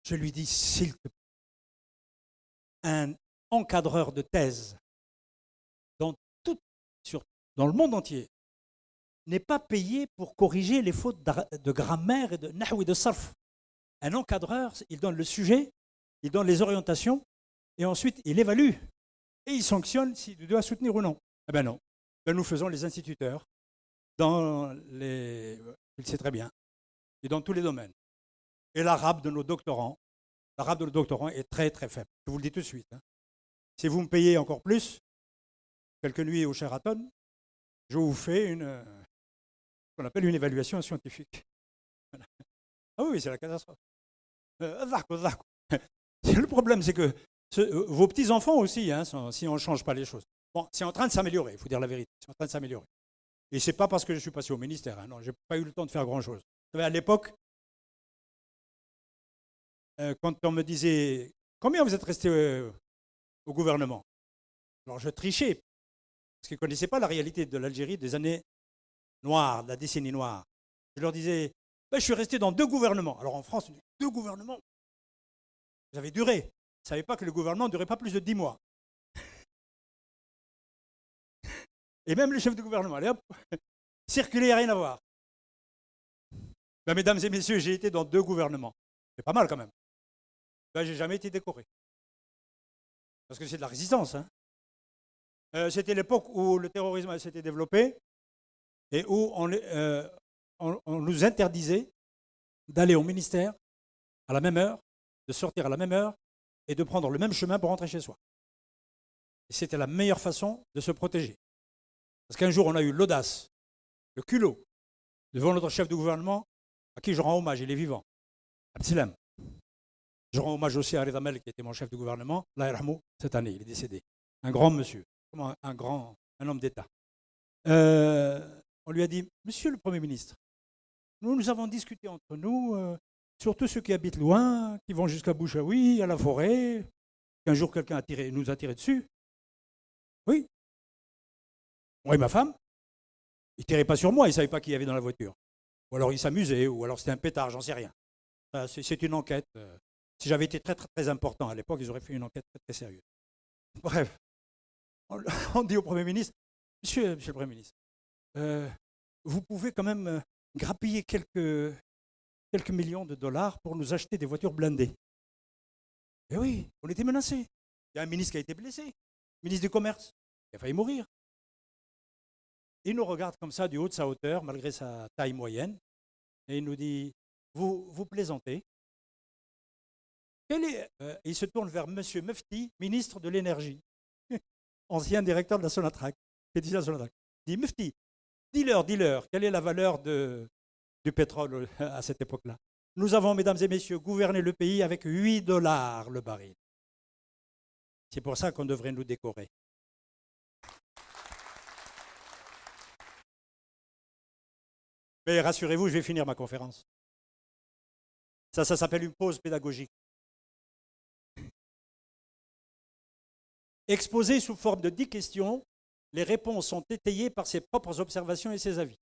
je lui dis, s'il te plaît, un encadreur de thèse dans le monde entier n'est pas payé pour corriger les fautes de grammaire et de nahou et de sarf. Un encadreur, il donne le sujet, il donne les orientations, et ensuite il évalue, et il sanctionne s'il doit soutenir ou non. Eh bien non, nous faisons les instituteurs, il sait très bien, et dans tous les domaines. Et l'arabe de nos doctorants est très très faible. Je vous le dis tout de suite. Hein. Si vous me payez encore plus, quelques nuits au Sheraton, je vous fais ce qu'on appelle une évaluation scientifique. Voilà. Ah oui, c'est la catastrophe. Le problème, c'est que vos petits-enfants aussi, hein, si on ne change pas les choses. Bon, c'est en train de s'améliorer, il faut dire la vérité. C'est en train de s'améliorer. Et ce n'est pas parce que je suis passé au ministère. Hein, non, je n'ai pas eu le temps de faire grand-chose. Vous savez, à l'époque, quand on me disait « Combien vous êtes resté au gouvernement ?» Alors je trichais, parce qu'ils ne connaissaient pas la réalité de l'Algérie des années noires, de la décennie noire. Je leur disais « Je suis resté dans 2 gouvernements. » Alors en France, on dit « 2 gouvernements ?» Vous avez duré. Vous ne savez pas que le gouvernement ne durait pas plus de 10 mois. Et même le chef de gouvernement, allez hop, circuler, il n'y a rien à voir. Ben, mesdames et messieurs, j'ai été dans 2 gouvernements. C'est pas mal quand même. Ben, je n'ai jamais été décoré. Parce que c'est de la résistance. Hein. C'était l'époque où le terrorisme s'était développé et où on nous interdisait d'aller au ministère à la même heure, de sortir à la même heure et de prendre le même chemin pour rentrer chez soi. Et c'était la meilleure façon de se protéger. Parce qu'un jour, on a eu l'audace, le culot, devant notre chef de gouvernement, à qui je rends hommage, il est vivant, Abdeslam. Je rends hommage aussi à Reda Mel, qui était mon chef de gouvernement, Allah yarhamou, cette année, il est décédé. Un grand monsieur, un homme d'État. On lui a dit, Monsieur le Premier ministre, nous avons discuté entre nous, surtout ceux qui habitent loin, qui vont jusqu'à Bouchaoui, à la forêt, qu'un jour quelqu'un nous a tiré dessus. Oui. Moi et ma femme, il ne tirait pas sur moi, il ne savait pas qui y avait dans la voiture. Ou alors il s'amusait, ou alors c'était un pétard, j'en sais rien. C'est une enquête. Si j'avais été très, très, très important à l'époque, ils auraient fait une enquête très, très sérieuse. Bref, on dit au Premier ministre, Monsieur le Premier ministre, vous pouvez quand même grappiller quelques millions de dollars pour nous acheter des voitures blindées. Eh oui, on était menacés. Il y a un ministre qui a été blessé, ministre du Commerce, qui a failli mourir. Il nous regarde comme ça, du haut de sa hauteur, malgré sa taille moyenne, et il nous dit, vous plaisantez. Il se tourne vers M. Mufti, ministre de l'Énergie, ancien directeur de la Sonatrach. Il dit, Mufti, dis-leur, quelle est la valeur du pétrole à cette époque-là? Nous avons, mesdames et messieurs, gouverné le pays avec 8 dollars le baril. C'est pour ça qu'on devrait nous décorer. Mais rassurez-vous, je vais finir ma conférence. Ça s'appelle une pause pédagogique. Exposées sous forme de 10 questions, les réponses sont étayées par ses propres observations et ses avis.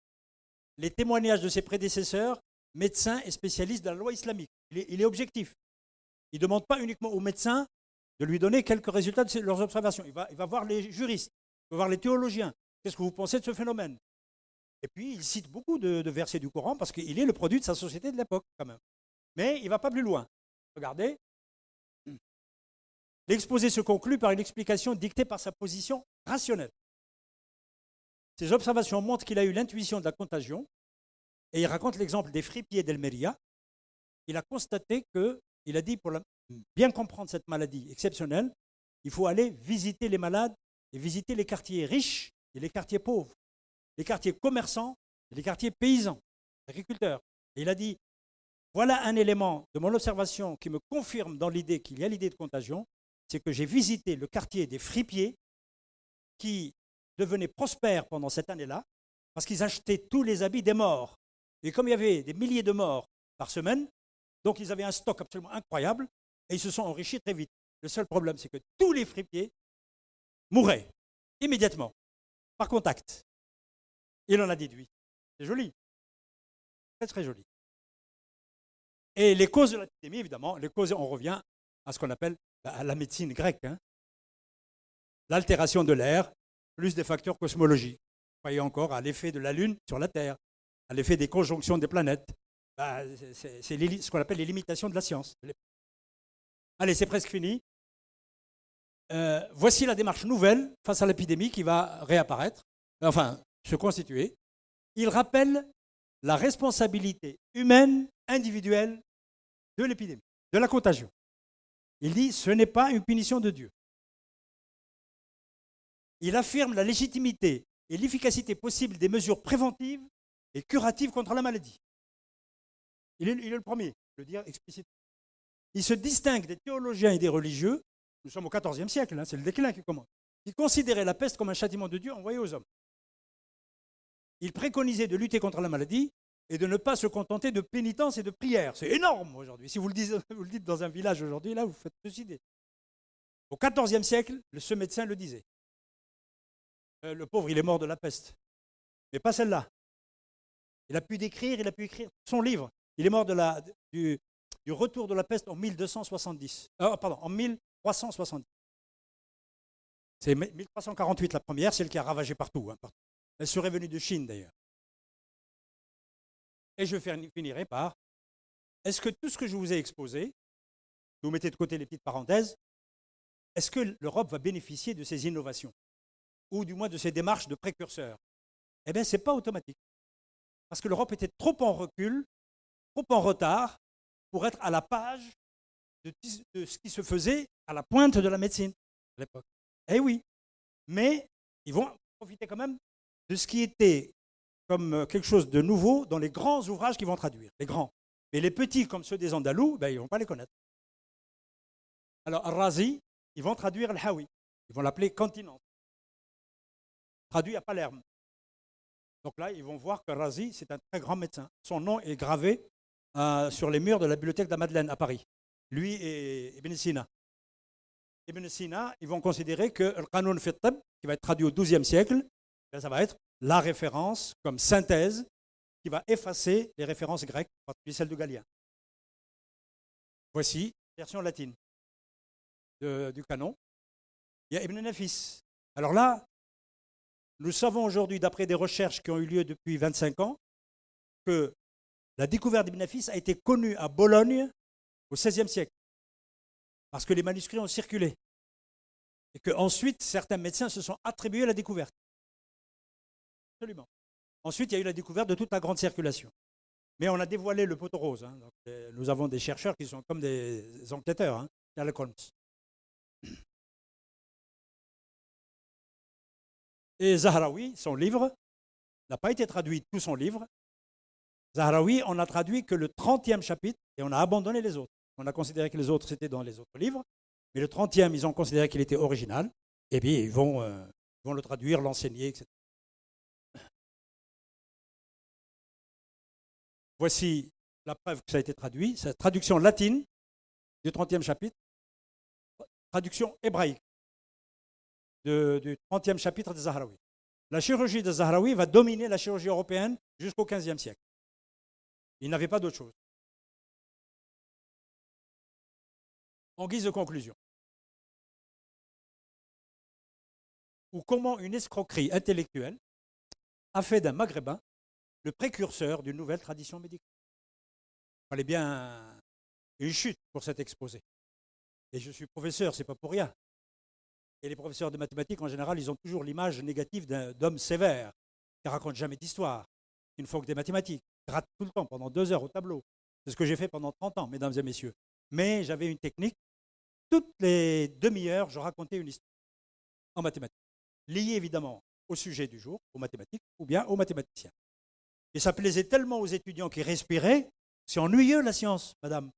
Les témoignages de ses prédécesseurs, médecins et spécialistes de la loi islamique. Il est objectif. Il ne demande pas uniquement aux médecins de lui donner quelques résultats de leurs observations. Il va voir les juristes, il va voir les théologiens. Qu'est-ce que vous pensez de ce phénomène? Et puis, il cite beaucoup de versets du Coran parce qu'il est le produit de sa société de l'époque, quand même. Mais il ne va pas plus loin. Regardez. L'exposé se conclut par une explication dictée par sa position rationnelle. Ses observations montrent qu'il a eu l'intuition de la contagion et il raconte l'exemple des fripiers d'Elmeria. Il a constaté il a dit, pour bien comprendre cette maladie exceptionnelle, il faut aller visiter les malades et visiter les quartiers riches et les quartiers pauvres, les quartiers commerçants et les quartiers paysans, agriculteurs. Et il a dit, voilà un élément de mon observation qui me confirme dans l'idée qu'il y a l'idée de contagion, c'est que j'ai visité le quartier des fripiers qui devenaient prospères pendant cette année-là parce qu'ils achetaient tous les habits des morts. Et comme il y avait des milliers de morts par semaine, donc ils avaient un stock absolument incroyable et ils se sont enrichis très vite. Le seul problème, c'est que tous les fripiers mouraient immédiatement, par contact. Il en a déduit. C'est joli. Très, très joli. Et les causes de l'épidémie, évidemment, les causes, on revient à ce qu'on appelle la médecine grecque. L'altération de l'air, plus des facteurs cosmologiques. Vous voyez encore à l'effet de la Lune sur la Terre, à l'effet des conjonctions des planètes. C'est ce qu'on appelle les limitations de la science. Allez, c'est presque fini. Voici la démarche nouvelle face à l'épidémie qui va réapparaître, enfin, se constituer. Il rappelle la responsabilité humaine, individuelle de l'épidémie, de la contagion. Il dit, ce n'est pas une punition de Dieu. Il affirme la légitimité et l'efficacité possible des mesures préventives et curatives contre la maladie. Il est le premier, je le dire explicitement. Il se distingue des théologiens et des religieux, nous sommes au XIVe siècle, c'est le déclin qui commence, qui considéraient la peste comme un châtiment de Dieu envoyé aux hommes. Il préconisait de lutter contre la maladie et de ne pas se contenter de pénitence et de prière. C'est énorme aujourd'hui. Si vous le dites dans un village aujourd'hui, là, vous faites suicider. Au XIVe siècle, ce médecin le disait. Le pauvre, il est mort de la peste. Mais pas celle-là. Il a pu écrire son livre. Il est mort du retour de la peste en 1270. En 1370. C'est 1348 la première, celle qui a ravagé partout. Elle serait venue de Chine d'ailleurs. Et je finirai par, est-ce que tout ce que je vous ai exposé, vous mettez de côté les petites parenthèses, est-ce que l'Europe va bénéficier de ces innovations? Ou du moins de ces démarches de précurseurs? Eh bien, ce n'est pas automatique. Parce que l'Europe était trop en recul, trop en retard, pour être à la page de ce qui se faisait à la pointe de la médecine à l'époque. Eh oui, mais ils vont profiter quand même de ce qui était comme quelque chose de nouveau dans les grands ouvrages qu'ils vont traduire, les grands. Mais les petits, comme ceux des Andalous, ils ne vont pas les connaître. Alors, Al-Razi, ils vont traduire Al-Hawi. Ils vont l'appeler Continence. Traduit à Palerme. Donc là, ils vont voir que Razi, c'est un très grand médecin. Son nom est gravé sur les murs de la bibliothèque de la Madeleine à Paris. Lui et Ibn Sina. Ibn Sina, ils vont considérer que le Qanun fi at-Tibb, qui va être traduit au XIIe siècle, ça va être la référence comme synthèse qui va effacer les références grecques, en particulier celles de Galien. Voici la version latine du canon. Il y a Ibn Nafis. Alors là, Nous savons aujourd'hui, d'après des recherches qui ont eu lieu depuis 25 ans, que la découverte d'Ibn Nafis a été connue à Bologne au XVIe siècle, parce que les manuscrits ont circulé. Et qu'ensuite, certains médecins se sont attribués la découverte. Absolument. Ensuite, il y a eu la découverte de toute la grande circulation. Mais on a dévoilé le poteau rose. Hein. Donc, nous avons des chercheurs qui sont comme des enquêteurs, hein, Sherlock Holmes. Et Zahraoui, son livre, n'a pas été traduit tout son livre. Zahraoui, on n'a traduit que le 30e chapitre et on a abandonné les autres. On a considéré que les autres, c'était dans les autres livres. Mais le 30e, ils ont considéré qu'il était original. Et bien, ils vont le traduire, l'enseigner, etc. Voici la preuve que ça a été traduit. C'est la traduction latine du 30e chapitre. Traduction hébraïque du 30e chapitre de Zahraoui. La chirurgie de Zahraoui va dominer la chirurgie européenne jusqu'au 15e siècle. Il n'avait pas d'autre chose. En guise de conclusion, ou comment une escroquerie intellectuelle a fait d'un Maghrébin le précurseur d'une nouvelle tradition médicale. Il fallait bien une chute pour cet exposé. Et je suis professeur, ce n'est pas pour rien. Et les professeurs de mathématiques, en général, ils ont toujours l'image négative d'hommes sévères, qui ne racontent jamais d'histoire, qui ne font que des mathématiques, qui ratent tout le temps, pendant 2 heures au tableau. C'est ce que j'ai fait pendant 30 ans, mesdames et messieurs. Mais j'avais une technique. Toutes les demi-heures, je racontais une histoire en mathématiques, liée évidemment au sujet du jour, aux mathématiques, ou bien aux mathématiciens. Et ça plaisait tellement aux étudiants qui respiraient. C'est ennuyeux la science, madame.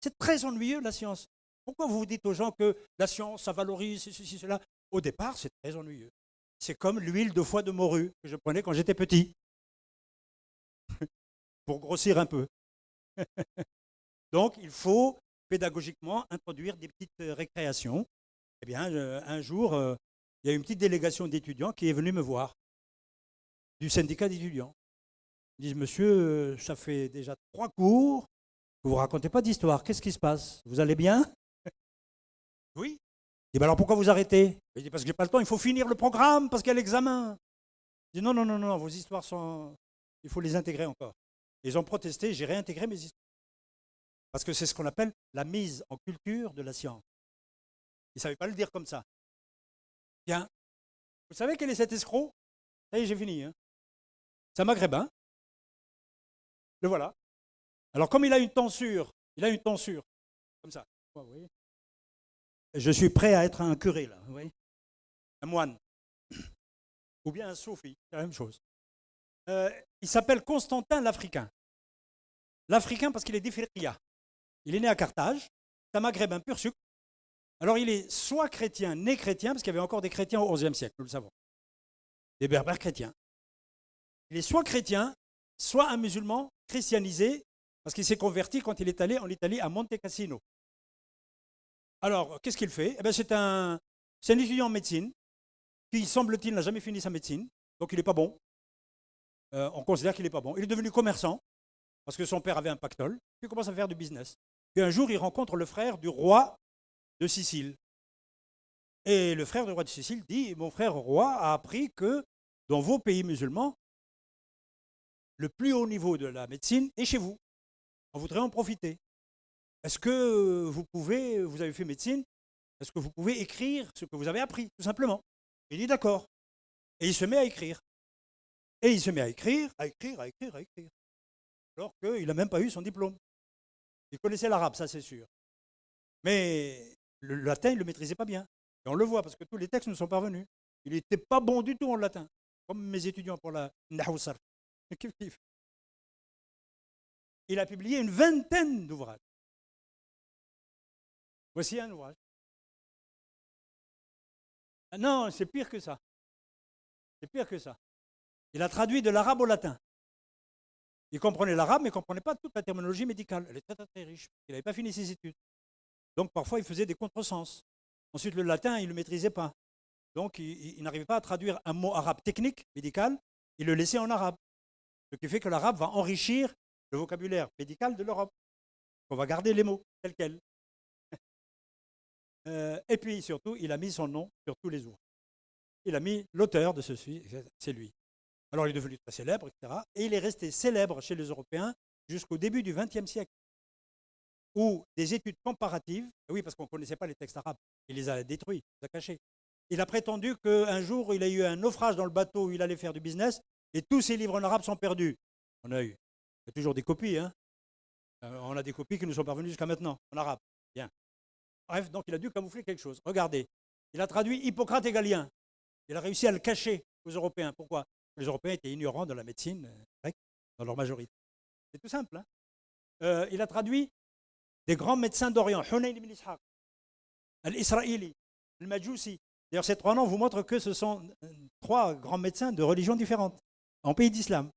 C'est très ennuyeux la science. Pourquoi vous dites aux gens que la science, ça valorise, ceci, cela? Au départ, c'est très ennuyeux. C'est comme l'huile de foie de morue que je prenais quand j'étais petit, pour grossir un peu. Donc, il faut pédagogiquement introduire des petites récréations. Eh bien, un jour, il y a une petite délégation d'étudiants qui est venue me voir, du syndicat d'étudiants. Ils disent, monsieur, ça fait déjà 3 cours que vous ne racontez pas d'histoire. Qu'est-ce qui se passe? Vous allez bien? Oui. Et bien alors pourquoi vous arrêtez? Je dis, parce que je n'ai pas le temps, il faut finir le programme, parce qu'il y a l'examen. Je dis, non, non, non, non, vos histoires sont... Il faut les intégrer encore. Ils ont protesté, j'ai réintégré mes histoires. Parce que c'est ce qu'on appelle la mise en culture de la science. Ils ne savaient pas le dire comme ça. Bien. Vous savez quel est cet escroc? Ça y est, j'ai fini. Hein. C'est un Maghrébin. Le voilà. Alors, comme il a une tonsure, comme ça. Vous voyez, je suis prêt à être un curé, là. Vous voyez, un moine. Ou bien un soufi, c'est la même chose. Il s'appelle Constantin l'Africain. L'Africain parce qu'il est d'Ifriqiya. Il est né à Carthage. C'est un Maghrébin pur sucre. Alors, il est soit chrétien, né chrétien, parce qu'il y avait encore des chrétiens au XIe siècle, nous le savons. Des berbères chrétiens. Il est soit chrétien, soit un musulman christianisé, parce qu'il s'est converti quand il est allé en Italie à Monte Cassino. Alors, qu'est-ce qu'il fait? Eh bien, c'est un étudiant en médecine qui, semble-t-il, n'a jamais fini sa médecine, donc il n'est pas bon. On considère qu'il n'est pas bon. Il est devenu commerçant, parce que son père avait un pactole, puis il commence à faire du business. Puis un jour, il rencontre le frère du roi de Sicile. Et le frère du roi de Sicile dit, mon frère roi a appris que dans vos pays musulmans, le plus haut niveau de la médecine est chez vous. On voudrait en profiter. Est-ce que vous avez fait médecine, est-ce que vous pouvez écrire ce que vous avez appris, tout simplement? Il dit d'accord. Et il se met à écrire. Et il se met à écrire. Alors qu'il n'a même pas eu son diplôme. Il connaissait l'arabe, ça c'est sûr. Mais le latin, il ne le maîtrisait pas bien. Et on le voit parce que tous les textes nous sont parvenus. Il n'était pas bon du tout en latin, comme mes étudiants pour la Nahou Sarf. Il a publié une 20aine d'ouvrages. Voici un ouvrage. Ah non, c'est pire que ça. C'est pire que ça. Il a traduit de l'arabe au latin. Il comprenait l'arabe, mais il ne comprenait pas toute la terminologie médicale. Elle est très, très, très riche. Il n'avait pas fini ses études. Donc, parfois, il faisait des contresens. Ensuite, le latin, il ne le maîtrisait pas. Donc, il n'arrivait pas à traduire un mot arabe technique, médical. Il le laissait en arabe. Ce qui fait que l'arabe va enrichir le vocabulaire médical de l'Europe. On va garder les mots tels quels. Et puis, surtout, il a mis son nom sur tous les ouvrages. il a mis l'auteur de ceci, c'est lui. Alors il est devenu très célèbre, etc. Et il est resté célèbre chez les Européens jusqu'au début du XXe siècle, où des études comparatives, oui, parce qu'on ne connaissait pas les textes arabes, il les a détruits, il les a cachés. Il a prétendu qu'un jour, il a eu un naufrage dans le bateau où il allait faire du business, et tous ses livres en arabe sont perdus. Il y a toujours des copies, hein. On a des copies qui nous sont parvenues jusqu'à maintenant, en arabe. Bien. Bref, donc il a dû camoufler quelque chose. Regardez, il a traduit Hippocrate et Galien. Il a réussi à le cacher aux Européens. Pourquoi? Les Européens étaient ignorants de la médecine grecque, dans leur majorité. C'est tout simple. Hein. Il a traduit des grands médecins d'Orient. Hunayn ibn Ishaq, Al-Isra'ili, Al-Majousi. D'ailleurs, ces 3 noms vous montrent que ce sont 3 grands médecins de religions différentes, en pays d'islam.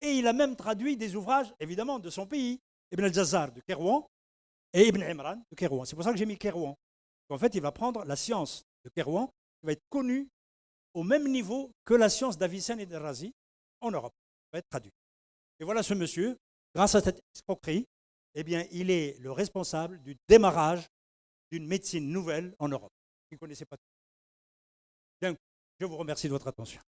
Et il a même traduit des ouvrages, évidemment, de son pays. Ibn al-Jazzar de Kérouan et Ibn Imran de Kérouan. C'est pour ça que j'ai mis Kérouan. En fait, il va prendre la science de Kérouan, qui va être connue au même niveau que la science d'Avicenne et de Razi en Europe. Il va être traduit. Et voilà ce monsieur, grâce à cette escroquerie, eh bien, il est le responsable du démarrage d'une médecine nouvelle en Europe. Qui ne connaissait pas tout. Bien, je vous remercie de votre attention.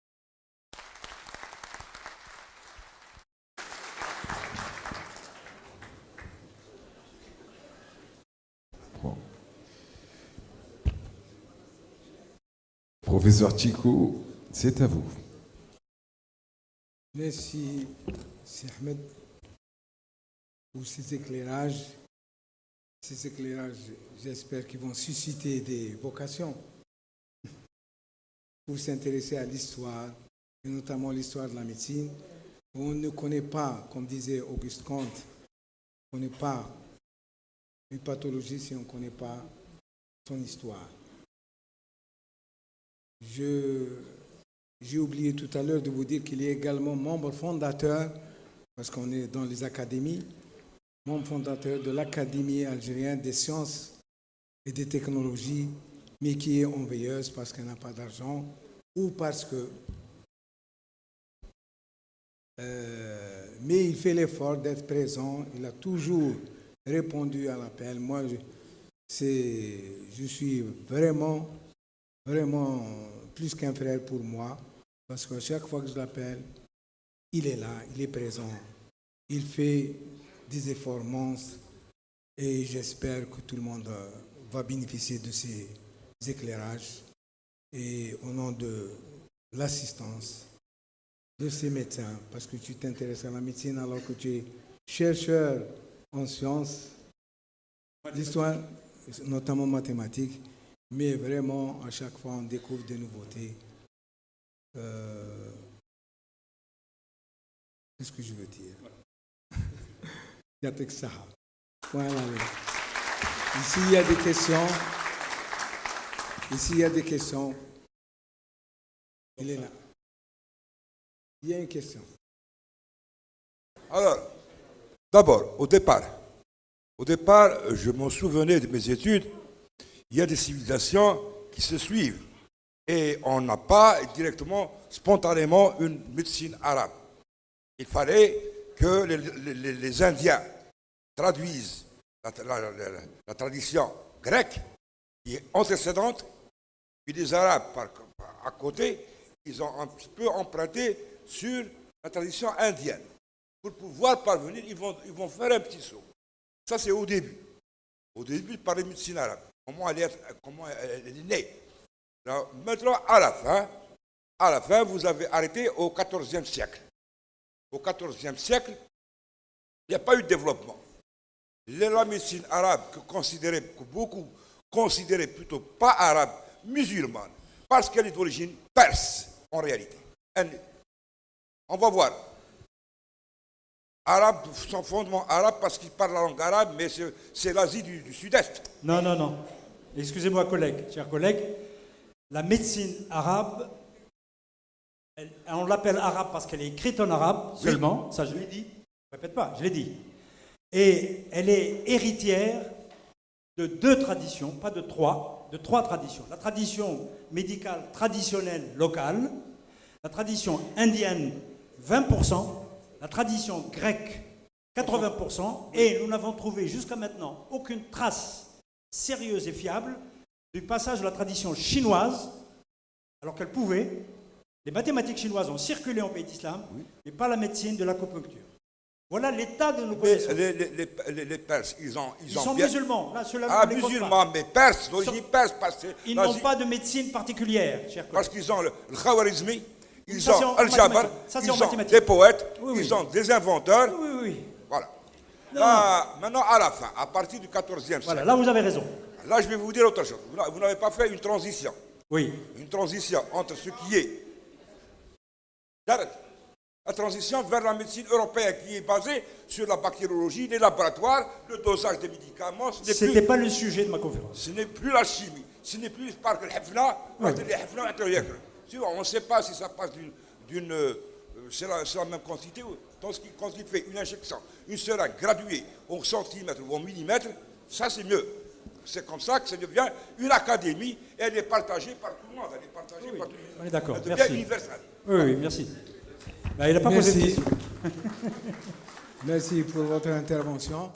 Bon. Professeur Tchicou, c'est à vous. Merci, Sir Ahmed, pour ces éclairages. Ces éclairages, j'espère qu'ils vont susciter des vocations pour s'intéresser à l'histoire, et notamment l'histoire de la médecine. On ne connaît pas, comme disait Auguste Comte, on ne connaît pas une pathologie si on ne connaît pas son histoire. J'ai oublié tout à l'heure de vous dire qu'il est également membre fondateur, parce qu'on est dans les académies, membre fondateur de l'Académie algérienne des sciences et des technologies, mais qui est en veilleuse parce qu'elle n'a pas d'argent ou parce que... mais il fait l'effort d'être présent, il a toujours répondu à l'appel. Moi, je suis vraiment plus qu'un frère pour moi, parce que chaque fois que je l'appelle, il est là, il est présent, il fait des efforts monstres et j'espère que tout le monde va bénéficier de ces éclairages et au nom de l'assistance de ces médecins, parce que tu t'intéresses à la médecine alors que tu es chercheur en sciences, l'histoire, notamment mathématiques, mais vraiment à chaque fois on découvre des nouveautés. Qu'est-ce que je veux dire? Voilà. Ici, il y a des questions. Ici, il y a des questions. Il est là. Il y a une question. Alors, d'abord, au départ, je m'en souvenais de mes études, il y a des civilisations qui se suivent et on n'a pas directement, spontanément, une médecine arabe. Il fallait que les Indiens traduisent la tradition grecque qui est antécédente, puis les Arabes à côté, ils ont un petit peu emprunté sur la tradition indienne. Pour pouvoir parvenir, ils vont faire un petit saut. Ça, c'est au début. Au début, par les médecines arabes. Comment elle est née. Alors, maintenant, à la fin, vous avez arrêté au XIVe siècle. Au XIVe siècle, il n'y a pas eu de développement. La médecine arabe, que beaucoup considéraient plutôt pas arabe, musulmane, parce qu'elle est d'origine perse, en réalité. On va voir. Arabe, son fondement arabe, parce qu'il parle la langue arabe, mais c'est l'Asie du Sud-Est. Non. Excusez-moi, chers collègues. La médecine arabe, on l'appelle arabe parce qu'elle est écrite en arabe seulement. Oui. Ça, je l'ai dit. Je ne répète pas, je l'ai dit. Et elle est héritière de 2 traditions, pas de 3, de 3 traditions. La tradition médicale traditionnelle locale, la tradition indienne 20%, la tradition grecque 80%, et nous n'avons trouvé jusqu'à maintenant aucune trace sérieuse et fiable du passage de la tradition chinoise alors qu'elles pouvaient. Les mathématiques chinoises ont circulé en pays d'islam, mais pas la médecine de l'acupuncture. Voilà l'état de nos Mais connaissances. les Perses, ils sont bien... musulmans. Là, ceux-là, Ah, on les compte musulmans, pas. mais Perses, d'origine perse, parce que... Ils n'ont pas de médecine particulière, chers collègues. Parce qu'ils ont le Khawarizmi, ils Ça, c'est ont en Al-Jabar, mathématiques. Ça, c'est ils en ont mathématiques. des poètes, Oui, oui. ils ont des inventeurs. Oui, oui, oui. Voilà. Non, Là, maintenant, à la fin, à partir du XIVe siècle, Voilà, là, vous avez raison. là, je vais vous dire autre chose. Vous n'avez pas fait une transition. Oui. Une transition entre ce qui est... J'arrête. La transition vers la médecine européenne qui est basée sur la bactériologie, les laboratoires, le dosage des médicaments. Ce n'était pas le sujet de ma conférence. Ce n'est plus la chimie. Ce n'est plus par que on ne sait pas si ça passe d'une... c'est la même quantité. Quand il fait une injection, une seringue graduée au centimètre ou au millimètre, ça c'est mieux. C'est comme ça que ça devient une académie et elle est partagée par tout le monde. Elle est partagée par tout le monde. On est d'accord. Elle devient Merci. universelle. Oui, oui, merci. Ben, il n'a pas posé de Merci. question. Merci pour votre intervention.